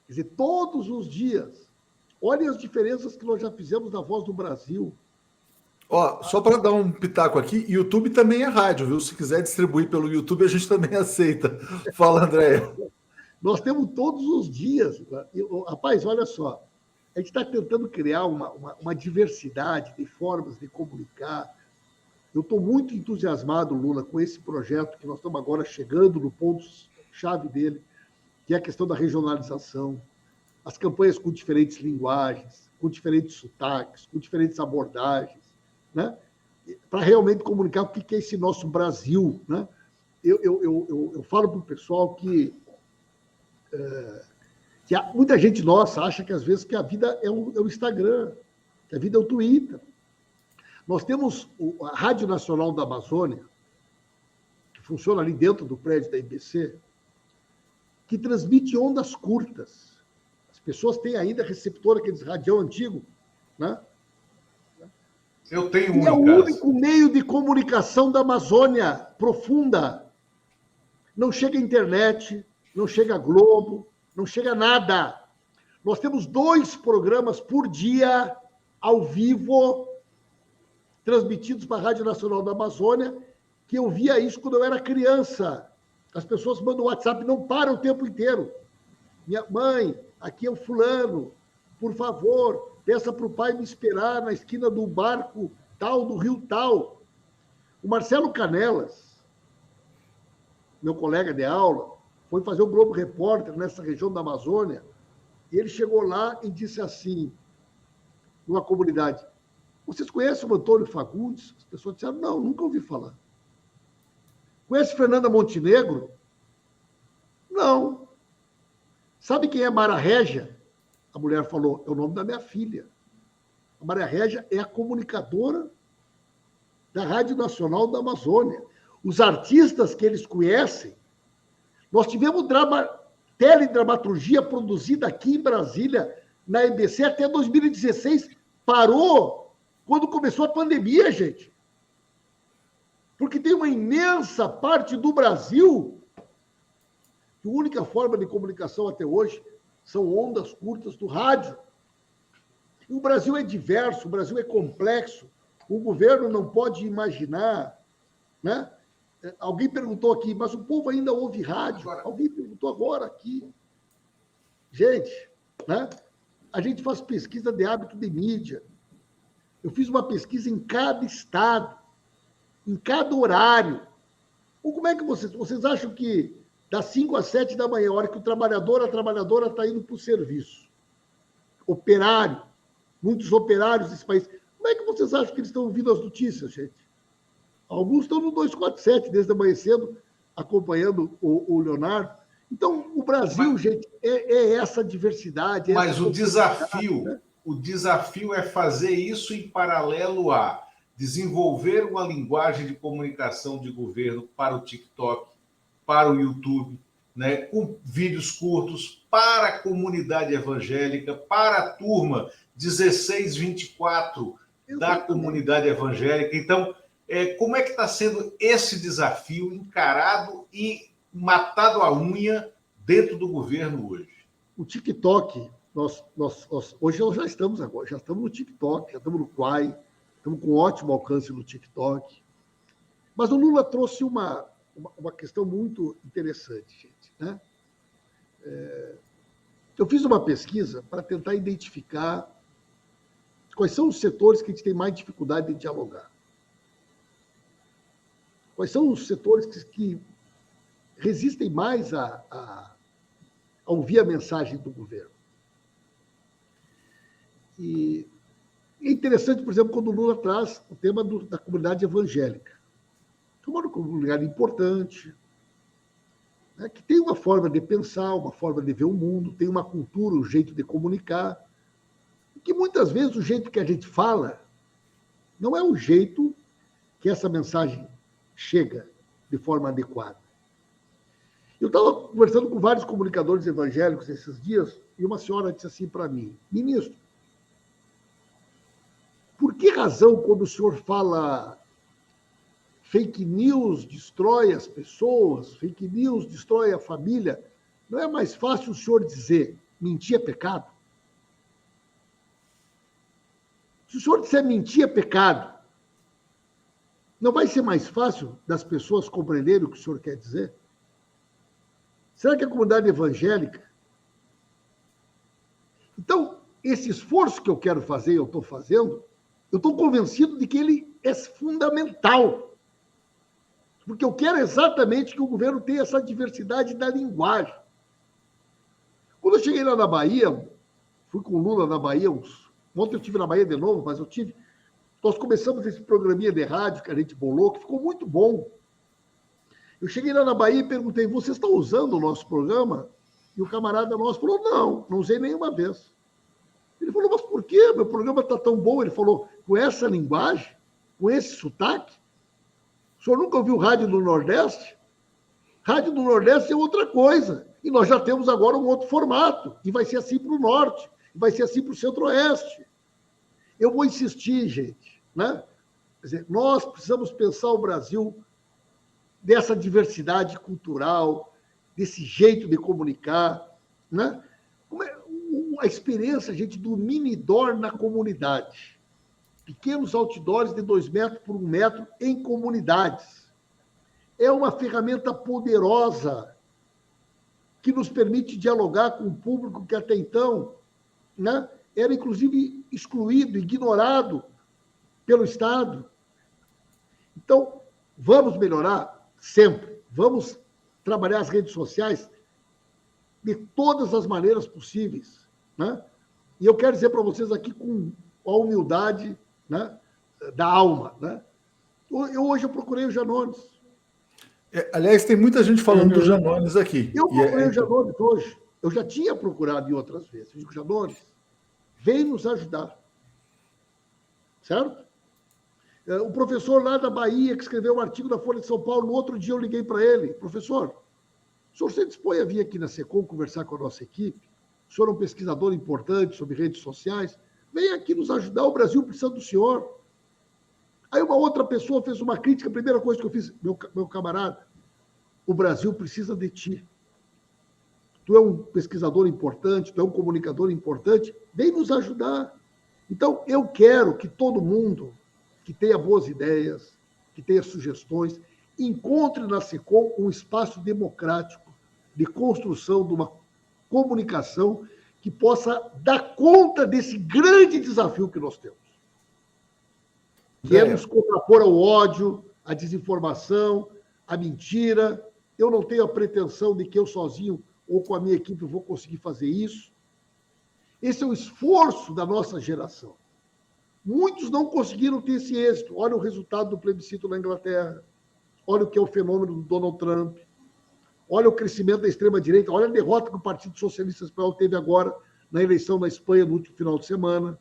Quer dizer, todos os dias. Olhem as diferenças que nós já fizemos na Voz do Brasil. Só para dar um pitaco aqui, YouTube também é rádio, viu? Se quiser distribuir pelo YouTube, a gente também aceita. Fala, Andréia. Nós temos todos os dias. Rapaz, olha só. A gente está tentando criar uma diversidade de formas de comunicar. Eu estou muito entusiasmado, Lula, com esse projeto que nós estamos agora chegando no ponto-chave dele, que é a questão da regionalização, as campanhas com diferentes linguagens, com diferentes sotaques, com diferentes abordagens, né? Para realmente comunicar o que é esse nosso Brasil. Né? Eu falo para o pessoal que muita gente nossa acha que às vezes que a vida é o Instagram, que a vida é o Twitter. Nós temos a Rádio Nacional da Amazônia, que funciona ali dentro do prédio da IBC, que transmite ondas curtas. As pessoas têm ainda receptor, aqueles radião antigo, né? Eu tenho um. É o único meio de comunicação da Amazônia profunda. Não chega a internet, não chega a Globo, não chega nada. Nós temos 2 programas por dia, ao vivo, transmitidos para a Rádio Nacional da Amazônia, que eu via isso quando eu era criança. As pessoas mandam WhatsApp, não param o tempo inteiro. Minha mãe, aqui é o fulano, por favor, peça para o pai me esperar na esquina do barco tal, do rio tal. O Marcelo Canelas, meu colega de aula, foi fazer o Globo Repórter nessa região da Amazônia, e ele chegou lá e disse assim, numa comunidade, vocês conhecem o Antônio Fagundes? As pessoas disseram, não, nunca ouvi falar. Conhece Fernanda Montenegro? Não. Sabe quem é Mara Régia? A mulher falou, é o nome da minha filha. A Maria Régia é a comunicadora da Rádio Nacional da Amazônia. os artistas que eles conhecem. Nós tivemos teledramaturgia produzida aqui em Brasília, na EBC, até 2016. Parou quando começou a pandemia, gente. Porque tem uma imensa parte do Brasil que a única forma de comunicação até hoje são ondas curtas do rádio. E o Brasil é diverso, o Brasil é complexo. O governo não pode imaginar, né? Alguém perguntou aqui, mas o povo ainda ouve rádio? Alguém perguntou agora aqui. Gente, né? A gente faz pesquisa de hábito de mídia. Eu fiz uma pesquisa em cada estado, em cada horário. Ou como é que vocês acham que das 5 às 7 da manhã, a hora que a trabalhadora está indo para o serviço, operário, muitos operários desse país, como é que vocês acham que eles estão ouvindo as notícias, gente? Alguns estão no 247, desde amanhã cedo, acompanhando o Leonardo. Então, o Brasil, gente, é essa diversidade. Mas o desafio é fazer isso em paralelo a desenvolver uma linguagem de comunicação de governo para o TikTok, para o YouTube, né, com vídeos curtos, para a comunidade evangélica, para a turma 16-24 da comunidade evangélica. Então, como é que está sendo esse desafio encarado e matado a unha dentro do governo hoje? O TikTok, hoje nós já estamos no TikTok, já estamos no Quai, estamos com ótimo alcance no TikTok. Mas o Lula trouxe uma questão muito interessante, gente, né? Eu fiz uma pesquisa para tentar identificar quais são os setores que a gente tem mais dificuldade de dialogar. Quais são os setores que resistem mais a ouvir a mensagem do governo. E é interessante, por exemplo, quando o Lula traz o tema da comunidade evangélica. É uma comunidade importante, né, que tem uma forma de pensar, uma forma de ver o mundo, tem uma cultura, um jeito de comunicar, e que muitas vezes o jeito que a gente fala não é o jeito que essa mensagem chega de forma adequada. Eu estava conversando com vários comunicadores evangélicos esses dias, e uma senhora disse assim para mim: ministro, por que razão, quando o senhor fala fake news destrói as pessoas, fake news destrói a família, não é mais fácil o senhor dizer mentir é pecado? Se o senhor disser mentir é pecado, não vai ser mais fácil das pessoas compreenderem o que o senhor quer dizer? Será que a comunidade evangélica... Então, esse esforço que eu quero fazer, eu estou fazendo, eu estou convencido de que ele é fundamental. Porque eu quero exatamente que o governo tenha essa diversidade da linguagem. Quando eu cheguei lá na Bahia, fui com o Lula na Bahia, ontem eu estive na Bahia de novo, mas nós começamos esse programinha de rádio que a gente bolou, que ficou muito bom. Eu cheguei lá na Bahia e perguntei: vocês estão usando o nosso programa? E o camarada nosso falou: não usei nenhuma vez. Ele falou: mas por quê? Meu programa está tão bom. Ele falou: com essa linguagem, com esse sotaque? O senhor nunca ouviu rádio do Nordeste? Rádio do Nordeste é outra coisa. E nós já temos agora um outro formato. E vai ser assim para o Norte. E vai ser assim para o Centro-Oeste. Eu vou insistir, gente, né? Quer dizer, nós precisamos pensar o Brasil dessa diversidade cultural, desse jeito de comunicar, né? A experiência, gente, do mini-door na comunidade. Pequenos outdoors de 2 metros por 1 metro em comunidades. É uma ferramenta poderosa que nos permite dialogar com um público que até então, né, era, inclusive, excluído, ignorado pelo Estado. Então, vamos melhorar sempre. Vamos trabalhar as redes sociais de todas as maneiras possíveis, né? E eu quero dizer para vocês aqui com a humildade, né, da alma, né? Hoje eu procurei o Janones. Aliás, tem muita gente falando do Janones aqui. Eu procurei o Janones hoje. Eu já tinha procurado em outras vezes. O Janones veio nos ajudar. Certo? O professor lá da Bahia, que escreveu um artigo da Folha de São Paulo, no outro dia eu liguei para ele, professor, o senhor se dispõe a vir aqui na SECOM conversar com a nossa equipe? O senhor é um pesquisador importante sobre redes sociais, venha aqui nos ajudar, o Brasil precisa do senhor. Aí uma outra pessoa fez uma crítica, a primeira coisa que eu fiz, meu camarada, o Brasil precisa de ti. Tu é um pesquisador importante, tu é um comunicador importante, vem nos ajudar. Então, eu quero que todo mundo que tenha boas ideias, que tenha sugestões, encontre na SECOM um espaço democrático de construção de uma comunicação que possa dar conta desse grande desafio que nós temos. Que é nos contrapor ao ódio, à desinformação, à mentira. Eu não tenho a pretensão de que eu sozinho ou com a minha equipe vou conseguir fazer isso. Esse é o esforço da nossa geração. Muitos não conseguiram ter esse êxito. Olha o resultado do plebiscito na Inglaterra. Olha o que é o fenômeno do Donald Trump. Olha o crescimento da extrema-direita. Olha a derrota que o Partido Socialista Espanhol teve agora na eleição na Espanha no último final de semana.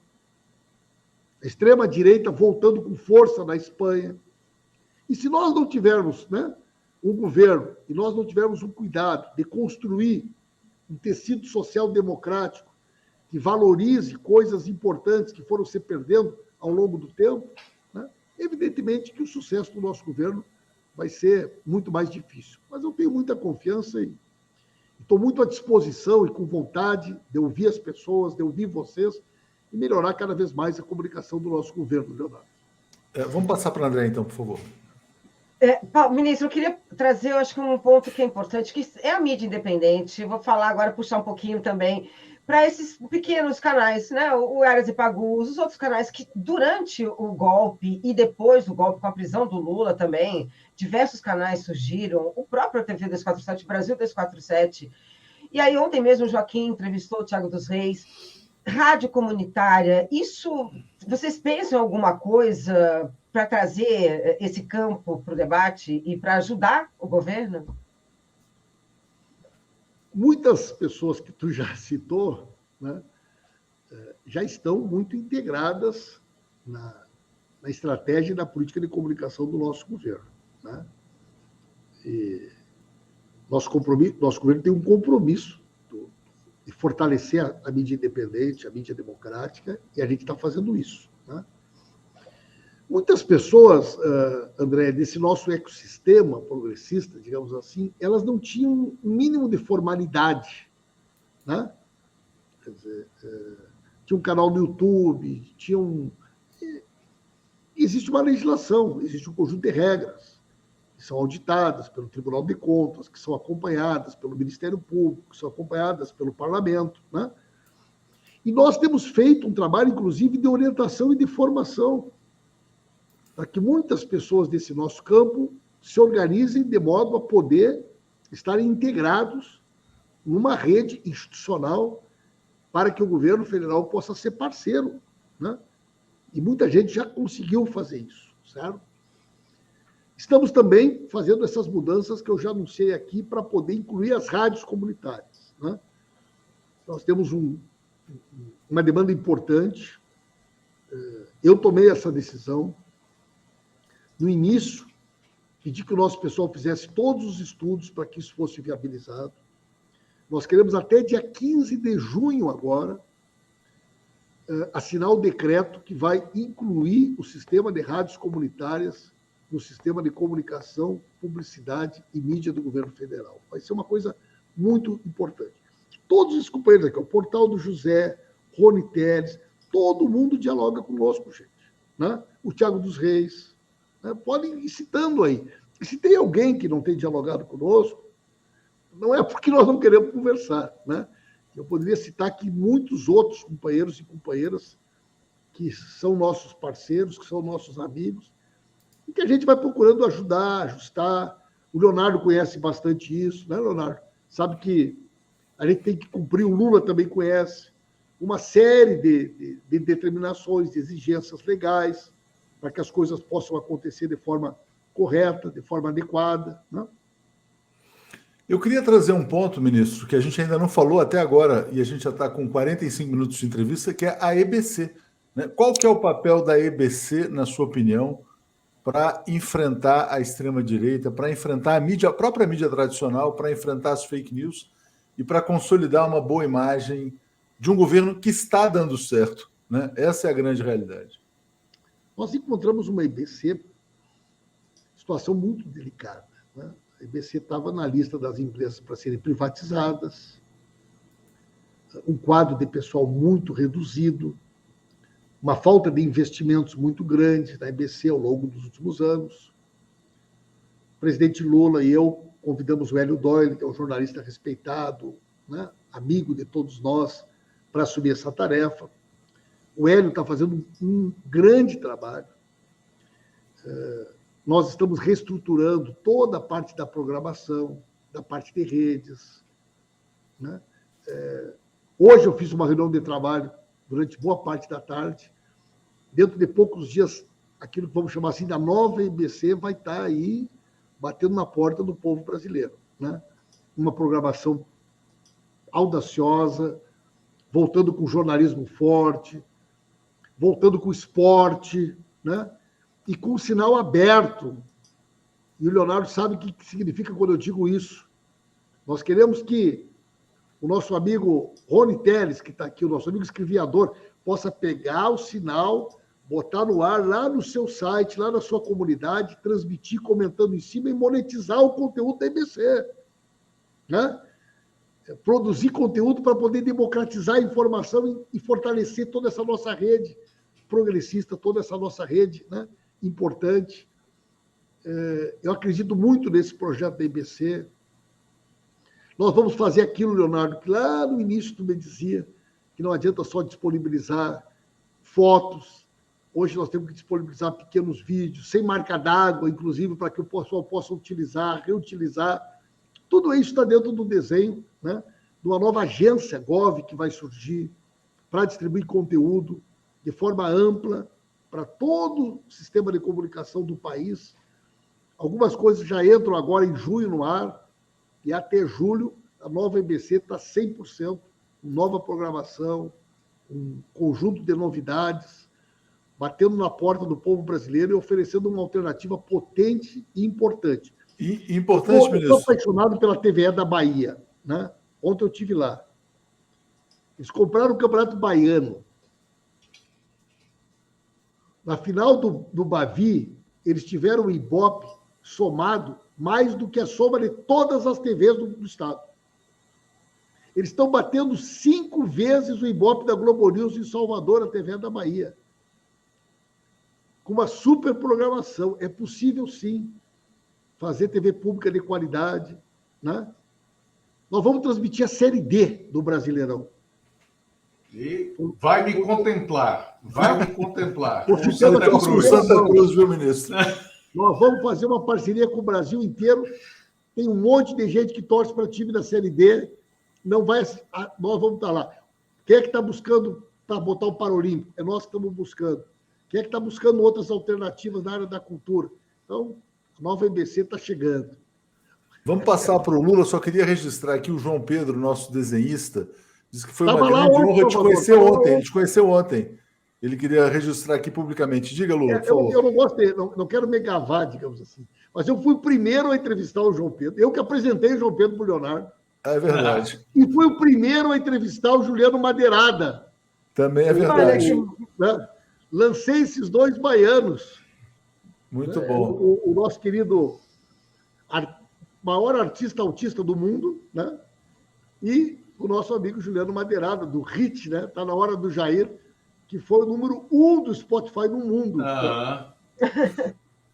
A extrema-direita voltando com força na Espanha. E se nós não tivermos, né, um governo, e nós não tivermos um cuidado de construir um tecido social democrático que valorize coisas importantes que foram se perdendo ao longo do tempo, né, evidentemente que o sucesso do nosso governo vai ser muito mais difícil. Mas eu tenho muita confiança e estou muito à disposição e com vontade de ouvir as pessoas, de ouvir vocês e melhorar cada vez mais a comunicação do nosso governo, Leonardo. Vamos passar para o André, então, por favor. Ministro, eu queria trazer, eu acho que um ponto que é importante, que é a mídia independente. Eu vou falar agora, puxar um pouquinho também para esses pequenos canais, né? O Aras e Pagus, os outros canais que, durante o golpe e depois do golpe, com a prisão do Lula também, diversos canais surgiram, o próprio TV 247, Brasil 247. E aí, ontem mesmo, o Joaquim entrevistou o Thiago dos Reis. Rádio comunitária, isso, vocês pensam em alguma coisa para trazer esse campo para o debate e para ajudar o governo? Muitas pessoas que tu já citou, né, já estão muito integradas na estratégia e na política de comunicação do nosso governo. Né? E nosso governo tem um compromisso de fortalecer a mídia independente, a mídia democrática, e a gente está fazendo isso. Né? Muitas pessoas, André, desse nosso ecossistema progressista, digamos assim, elas não tinham um mínimo de formalidade. Né? Quer dizer, tinha um canal no YouTube, existe uma legislação, existe um conjunto de regras que são auditadas pelo Tribunal de Contas, que são acompanhadas pelo Ministério Público, que são acompanhadas pelo Parlamento. Né? E nós temos feito um trabalho, inclusive, de orientação e de formação, para que muitas pessoas desse nosso campo se organizem de modo a poder estarem integrados numa rede institucional para que o governo federal possa ser parceiro. Né? E muita gente já conseguiu fazer isso, certo? Estamos também fazendo essas mudanças que eu já anunciei aqui para poder incluir as rádios comunitárias. Né? Nós temos uma demanda importante. Eu tomei essa decisão. No início, pedi que o nosso pessoal fizesse todos os estudos para que isso fosse viabilizado. Nós queremos, até dia 15 de junho agora, assinar o decreto que vai incluir o sistema de rádios comunitárias no sistema de comunicação, publicidade e mídia do governo federal. Vai ser uma coisa muito importante. Todos os companheiros aqui, o Portal do José, Rony Teles, todo mundo dialoga conosco, gente. Né? O Thiago dos Reis, né? Podem ir citando aí. E se tem alguém que não tem dialogado conosco, não é porque nós não queremos conversar. Né? Eu poderia citar aqui muitos outros companheiros e companheiras que são nossos parceiros, que são nossos amigos, e que a gente vai procurando ajudar, ajustar. O Leonardo conhece bastante isso, né, Leonardo? Sabe que a gente tem que cumprir, o Lula também conhece, uma série de determinações, de exigências legais, para que as coisas possam acontecer de forma correta, de forma adequada. Né? Eu queria trazer um ponto, ministro, que a gente ainda não falou até agora, e a gente já está com 45 minutos de entrevista, que é a EBC. Né? Qual que é o papel da EBC, na sua opinião, para enfrentar a extrema-direita, para enfrentar a própria mídia tradicional, para enfrentar as fake news e para consolidar uma boa imagem de um governo que está dando certo, né? Essa é a grande realidade. Nós encontramos uma IBC, situação muito delicada, né? A IBC estava na lista das empresas para serem privatizadas, um quadro de pessoal muito reduzido, uma falta de investimentos muito grande na IBC ao longo dos últimos anos. O presidente Lula e eu convidamos o Hélio Doyle, que é um jornalista respeitado, né, amigo de todos nós, para assumir essa tarefa. O Hélio está fazendo um grande trabalho. Nós estamos reestruturando toda a parte da programação, da parte de redes, né? Hoje eu fiz uma reunião de trabalho durante boa parte da tarde. Dentro de poucos dias, aquilo que vamos chamar assim da nova IBC vai estar aí batendo na porta do povo brasileiro, né? Uma programação audaciosa, voltando com jornalismo forte, voltando com esporte, né? E com um sinal aberto. E o Leonardo sabe o que significa quando eu digo isso. Nós queremos que o nosso amigo Rony Teles, que está aqui, o nosso amigo escreviador, possa pegar o sinal, botar no ar lá no seu site, lá na sua comunidade, transmitir, comentando em cima e monetizar o conteúdo da IBC, né? Produzir conteúdo para poder democratizar a informação e fortalecer toda essa nossa rede progressista, toda essa nossa rede, né, importante. Eu acredito muito nesse projeto da IBC. Nós vamos fazer aquilo, Leonardo, que lá no início tu me dizia, que não adianta só disponibilizar fotos. Hoje nós temos que disponibilizar pequenos vídeos, sem marca d'água, inclusive, para que o pessoal possa utilizar, reutilizar. Tudo isso está dentro do desenho, né, de uma nova agência Gov que vai surgir para distribuir conteúdo de forma ampla para todo o sistema de comunicação do país. Algumas coisas já entram agora em junho no ar, e até julho a nova IBC está 100%, nova programação, um conjunto de novidades, batendo na porta do povo brasileiro e oferecendo uma alternativa potente e importante. E importante, ministro. Eu estou apaixonado pela TVE da Bahia, né? Ontem eu estive lá. Eles compraram o Campeonato Baiano. Na final do Bavi, eles tiveram o Ibope somado mais do que a soma de todas as TVs do estado. Eles estão batendo 5 vezes o Ibope da Globo News em Salvador, a TV da Bahia. Com uma super programação. É possível, sim, fazer TV pública de qualidade, né? Nós vamos transmitir a Série D do Brasileirão. E vai me contemplar. Vai me contemplar. Com Santa Cruz, viu, ministro? Nós vamos fazer uma parceria com o Brasil inteiro. Tem um monte de gente que torce para o time da Série D. Não vai, nós vamos estar lá. Quem é que está buscando para botar o Paralímpico? É nós que estamos buscando. Quem é que está buscando outras alternativas na área da cultura? Então, a nova IBC está chegando. Vamos passar para o Lula. Só queria registrar aqui o João Pedro, nosso desenhista, disse que foi uma Tava lá grande ontem, honra te conhecer Salvador. ontem. Ele te conheceu ontem. Ele queria registrar aqui publicamente. Diga, Lula, por favor. Eu não gosto, não quero me gavar, digamos assim. Mas eu fui o primeiro a entrevistar o João Pedro. Eu que apresentei o João Pedro para o Leonardo. É verdade. E fui o primeiro a entrevistar o Juliano Madeirada. Também é verdade. Né? Lancei esses 2 baianos. Muito bom. O nosso querido maior artista autista do mundo, né? E o nosso amigo Juliano Madeirada, do HIT, né? Está na hora do Jair, que foi o número 1 do Spotify no mundo.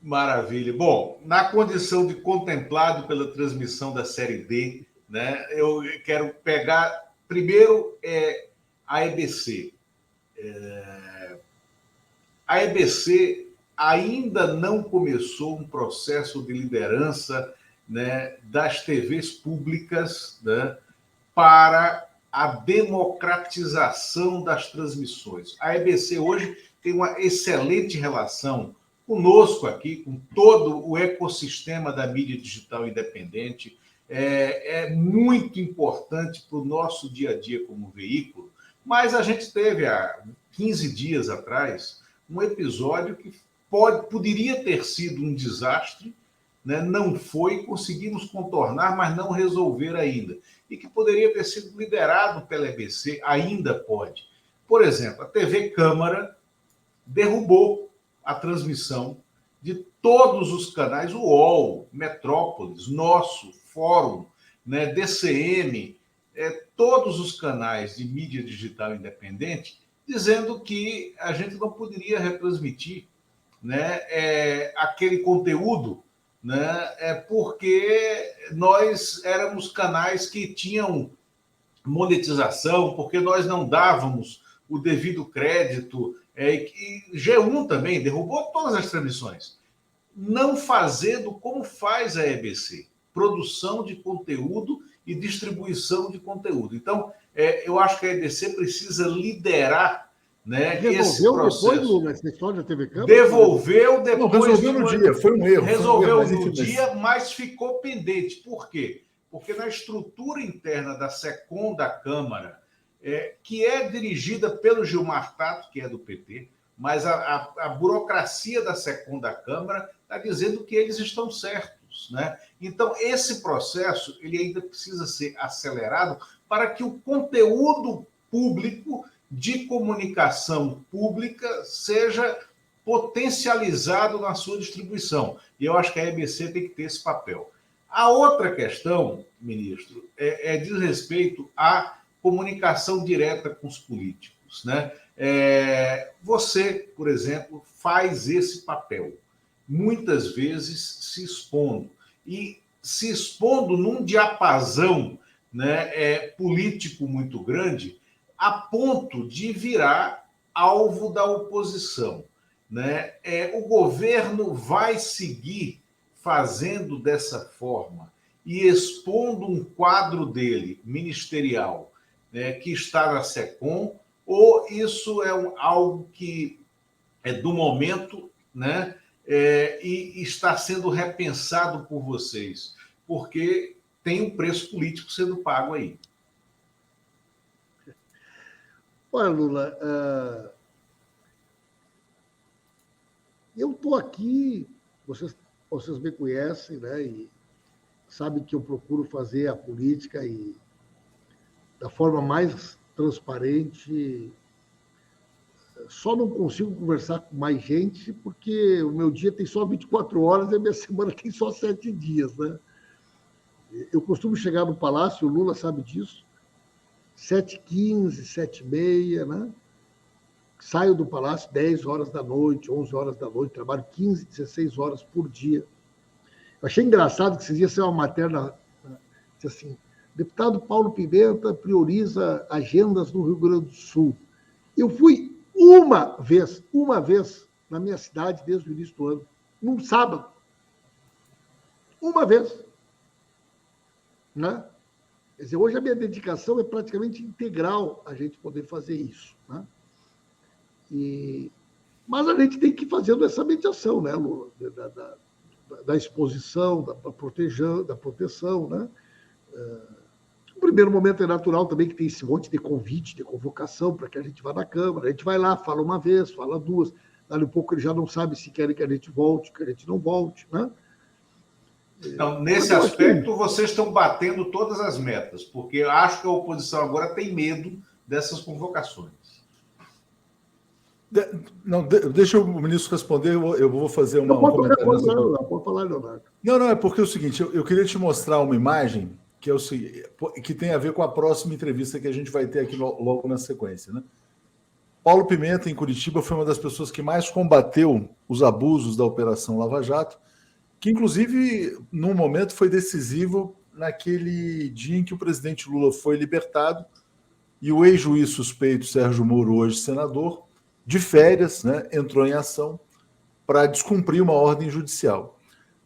Maravilha. Bom, na condição de contemplado pela transmissão da Série D, né, eu quero pegar primeiro a EBC. A EBC ainda não começou um processo de liderança, né, das TVs públicas, né, para a democratização das transmissões. A EBC hoje tem uma excelente relação conosco aqui, com todo o ecossistema da mídia digital independente. É muito importante para o nosso dia a dia como veículo, mas a gente teve, há 15 dias atrás, um episódio que poderia ter sido um desastre, né? Não foi, conseguimos contornar, mas não resolver ainda. E que poderia ter sido liderado pela EBC, ainda pode. Por exemplo, a TV Câmara derrubou a transmissão de todos os canais, o UOL, Metrópolis, Nosso, Fórum, né, DCM, todos os canais de mídia digital independente, dizendo que a gente não poderia retransmitir, né, aquele conteúdo, né, porque nós éramos canais que tinham monetização, porque nós não dávamos o devido crédito, e G1 também derrubou todas as transmissões, não fazendo como faz a EBC, produção de conteúdo e distribuição de conteúdo. Então, eu acho que a EBC precisa liderar, né, esse processo. Depois, Lula, essa história da TV Câmara? Devolveu depois. Não, resolveu no dia, foi um erro. Resolveu no dia, mas ficou pendente. Por quê? Porque na estrutura interna da SECOM da Câmara, que é dirigida pelo Gilmar Tato, que é do PT, mas a burocracia da SECOM da Câmara está dizendo que eles estão certos, né? Então, esse processo ele ainda precisa ser acelerado para que o conteúdo público de comunicação pública seja potencializado na sua distribuição. E eu acho que a EBC tem que ter esse papel. A outra questão, ministro, diz respeito à comunicação direta com os políticos, né? Você, por exemplo, faz esse papel, muitas vezes se expondo, e se expondo num diapasão, né, político muito grande, a ponto de virar alvo da oposição, né? O governo vai seguir fazendo dessa forma e expondo um quadro dele, ministerial, né, que está na SECOM, ou isso é algo que é do momento, né, e está sendo repensado por vocês? Porque tem um preço político sendo pago aí. Olha, Lula, eu estou aqui, vocês me conhecem, né, e sabem que eu procuro fazer a política da forma mais transparente. Só não consigo conversar com mais gente porque o meu dia tem só 24 horas e a minha semana tem só 7 dias, né? Eu costumo chegar no Palácio, o Lula sabe disso, 7h15, 7h30, né? Saio do Palácio 10 horas da noite, 11 horas da noite, trabalho 15, 16 horas por dia. Eu achei engraçado que esses dias saiu uma matéria, disse assim, deputado Paulo Pimenta prioriza agendas no Rio Grande do Sul. Eu fui uma vez na minha cidade desde o início do ano, num sábado. Uma vez. Né? Quer dizer, hoje a minha dedicação é praticamente integral a gente poder fazer isso. Né? Mas a gente tem que ir fazendo essa mediação, né, Lula? Da exposição, da proteção. Né? No primeiro momento é natural também que tem esse monte de convite, de convocação para que a gente vá na Câmara. A gente vai lá, fala uma vez, fala duas. Dali um pouco ele já não sabe se querem que a gente volte, que a gente não volte. Né? Então, nesse aspecto, vocês estão batendo todas as metas, porque eu acho que a oposição agora tem medo dessas convocações. Não, deixa o ministro responder, eu vou fazer um comentário. Pode falar, Leonardo. Não, é porque é o seguinte, eu queria te mostrar uma imagem que tem a ver com a próxima entrevista que a gente vai ter aqui logo na sequência. Né? Paulo Pimenta, em Curitiba, foi uma das pessoas que mais combateu os abusos da Operação Lava Jato, que, inclusive, num momento foi decisivo naquele dia em que o presidente Lula foi libertado e o ex-juiz suspeito Sérgio Moro, hoje senador, de férias, né, entrou em ação para descumprir uma ordem judicial.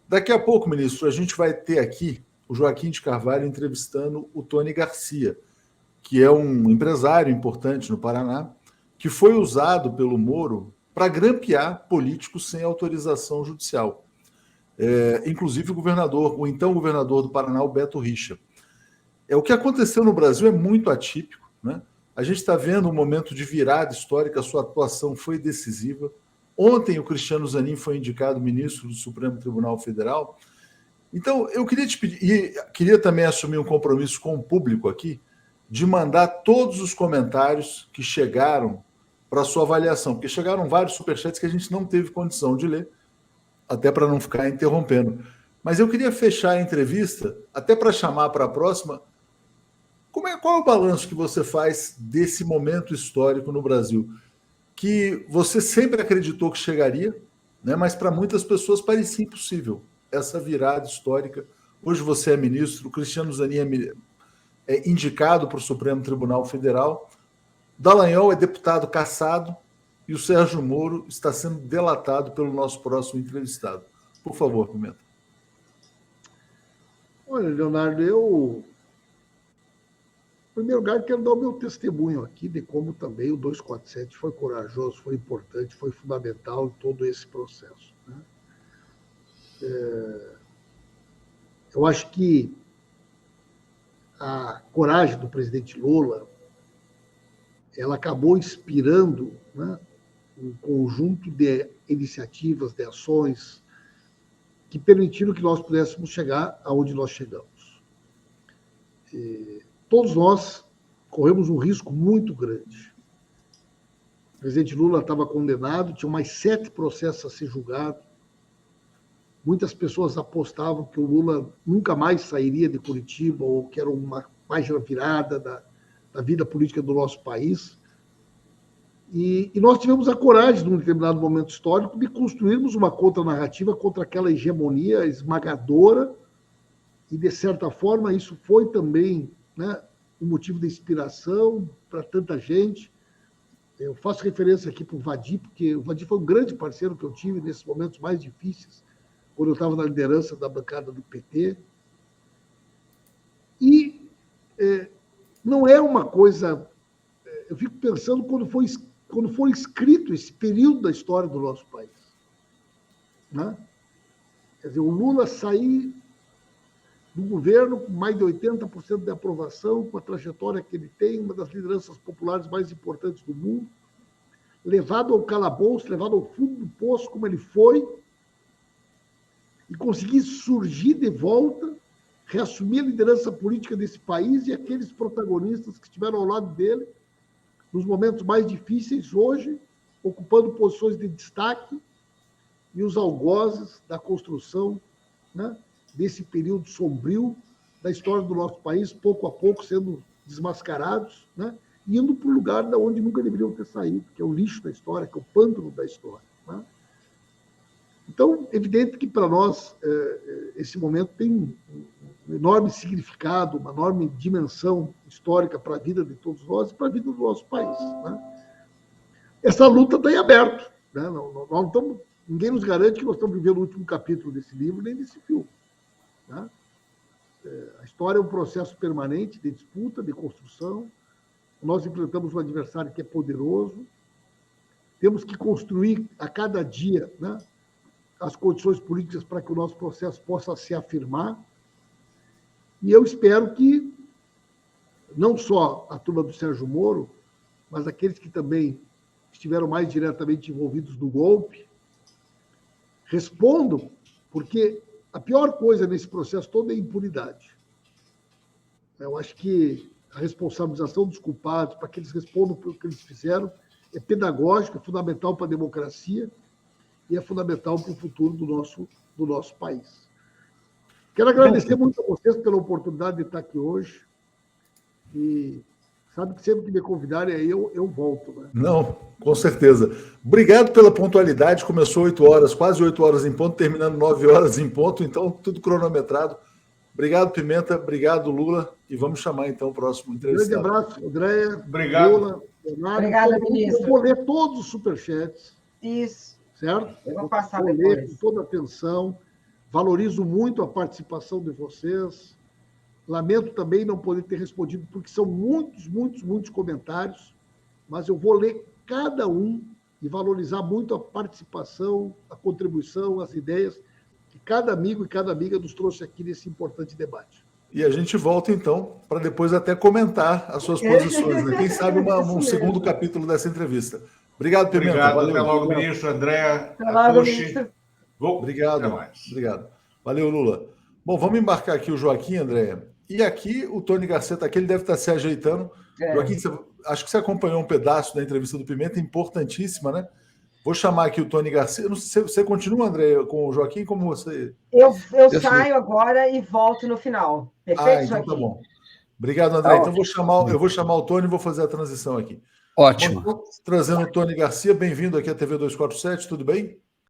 Daqui a pouco, ministro, a gente vai ter aqui o Joaquim de Carvalho entrevistando o Tony Garcia, que é um empresário importante no Paraná, que foi usado pelo Moro para grampear políticos sem autorização judicial. Inclusive o então governador do Paraná, o Beto Richa. O que aconteceu no Brasil é muito atípico, né? A gente está vendo um momento de virada histórica, a sua atuação foi decisiva. Ontem o Cristiano Zanin foi indicado ministro do Supremo Tribunal Federal. Então, eu queria te pedir, e queria também assumir um compromisso com o público aqui, de mandar todos os comentários que chegaram para a sua avaliação, porque chegaram vários superchats que a gente não teve condição de ler, até para não ficar interrompendo. Mas eu queria fechar a entrevista, até para chamar para a próxima. Qual é o balanço que você faz desse momento histórico no Brasil? Que você sempre acreditou que chegaria, né, mas para muitas pessoas parecia impossível essa virada histórica. Hoje você é ministro, o Cristiano Zanin é indicado para o Supremo Tribunal Federal, Dallagnol é deputado cassado e o Sérgio Moro está sendo delatado pelo nosso próximo entrevistado. Por favor, Pimenta. Olha, Leonardo, eu, em primeiro lugar, quero dar o meu testemunho aqui de como também o 247 foi corajoso, foi importante, foi fundamental em todo esse processo, né? Eu acho que a coragem do presidente Lula, ela acabou inspirando, né, um conjunto de iniciativas, de ações que permitiram que nós pudéssemos chegar aonde nós chegamos. Todos nós corremos um risco muito grande. O presidente Lula estava condenado, tinha mais 7 processos a ser julgados. Muitas pessoas apostavam que o Lula nunca mais sairia de Curitiba, ou que era uma página virada da vida política do nosso país. E nós tivemos a coragem, num determinado momento histórico, de construirmos uma contranarrativa contra aquela hegemonia esmagadora, e, de certa forma, isso foi também, né, um motivo de inspiração para tanta gente. Eu faço referência aqui para o Vadi, porque o Vadi foi um grande parceiro que eu tive nesses momentos mais difíceis, quando eu estava na liderança da bancada do PT. E não é uma coisa... Eu fico pensando quando foi escrito esse período da história do nosso país, né? Quer dizer, o Lula sair do governo com mais de 80% de aprovação, com a trajetória que ele tem, uma das lideranças populares mais importantes do mundo, levado ao calabouço, levado ao fundo do poço, como ele foi, e conseguir surgir de volta, reassumir a liderança política desse país e aqueles protagonistas que estiveram ao lado dele nos momentos mais difíceis, hoje, ocupando posições de destaque, e os algozes da construção, né, desse período sombrio da história do nosso país, pouco a pouco sendo desmascarados, né, indo para o lugar de onde nunca deveriam ter saído, que é o lixo da história, que é o pântano da história, né? Então, é evidente que para nós esse momento tem um enorme significado, uma enorme dimensão histórica para a vida de todos nós e para a vida do nosso país, né? Essa luta está em aberto, né? Nós não estamos, ninguém nos garante que nós estamos vivendo o último capítulo desse livro nem desse filme, né? A história é um processo permanente de disputa, de construção. Nós enfrentamos um adversário que é poderoso. Temos que construir a cada dia, né, as condições políticas para que o nosso processo possa se afirmar. E eu espero que não só a turma do Sérgio Moro, mas aqueles que também estiveram mais diretamente envolvidos no golpe, respondam, porque a pior coisa nesse processo todo é a impunidade. Eu acho que a responsabilização dos culpados, para que eles respondam pelo que eles fizeram, é pedagógico, é fundamental para a democracia, e é fundamental para o futuro do nosso país. Quero agradecer muito a vocês pela oportunidade de estar aqui hoje. E sabe que sempre que me convidarem, aí eu volto, né? Não, com certeza. Obrigado pela pontualidade. Começou 8 horas, quase 8 horas em ponto, terminando 9 horas em ponto, então tudo cronometrado. Obrigado, Pimenta. Obrigado, Lula. E vamos chamar, então, o próximo entrevistado. Grande abraço, Andréia. Obrigado. Lula, Leonardo. Obrigada, ministro. Eu vou ler todos os superchats. Isso. Certo? Eu vou passar ler depois. com toda atenção. Valorizo muito a participação de vocês. Lamento também não poder ter respondido, porque são muitos comentários, mas eu vou ler cada um e valorizar muito a participação, a contribuição, as ideias que cada amigo e cada amiga nos trouxe aqui nesse importante debate. E a gente volta, então, para depois até comentar as suas posições, né? Quem sabe um segundo capítulo dessa entrevista. Obrigado, Pimenta. Obrigado, Valeu. até logo, ministro. André, Até logo, Atushi. ministro. Obrigado. Até mais. Obrigado. Valeu, Lula. Bom, vamos embarcar aqui o Joaquim, Andréia. E aqui o Tony Garcia está aqui, ele deve estar se ajeitando. Joaquim, acho que você acompanhou um pedaço da entrevista do Pimenta, importantíssima, né? Vou chamar aqui o Tony Garcia. Não sei, você continua, André, com o Joaquim? Como você... Eu saio agora e volto no final. Perfeito, então Joaquim? tá bom. Obrigado, André. Então eu vou chamar o Tony e vou fazer a transição aqui. Ótimo. Bom, trazendo o Tony Garcia, bem-vindo aqui à TV 247, tudo bem?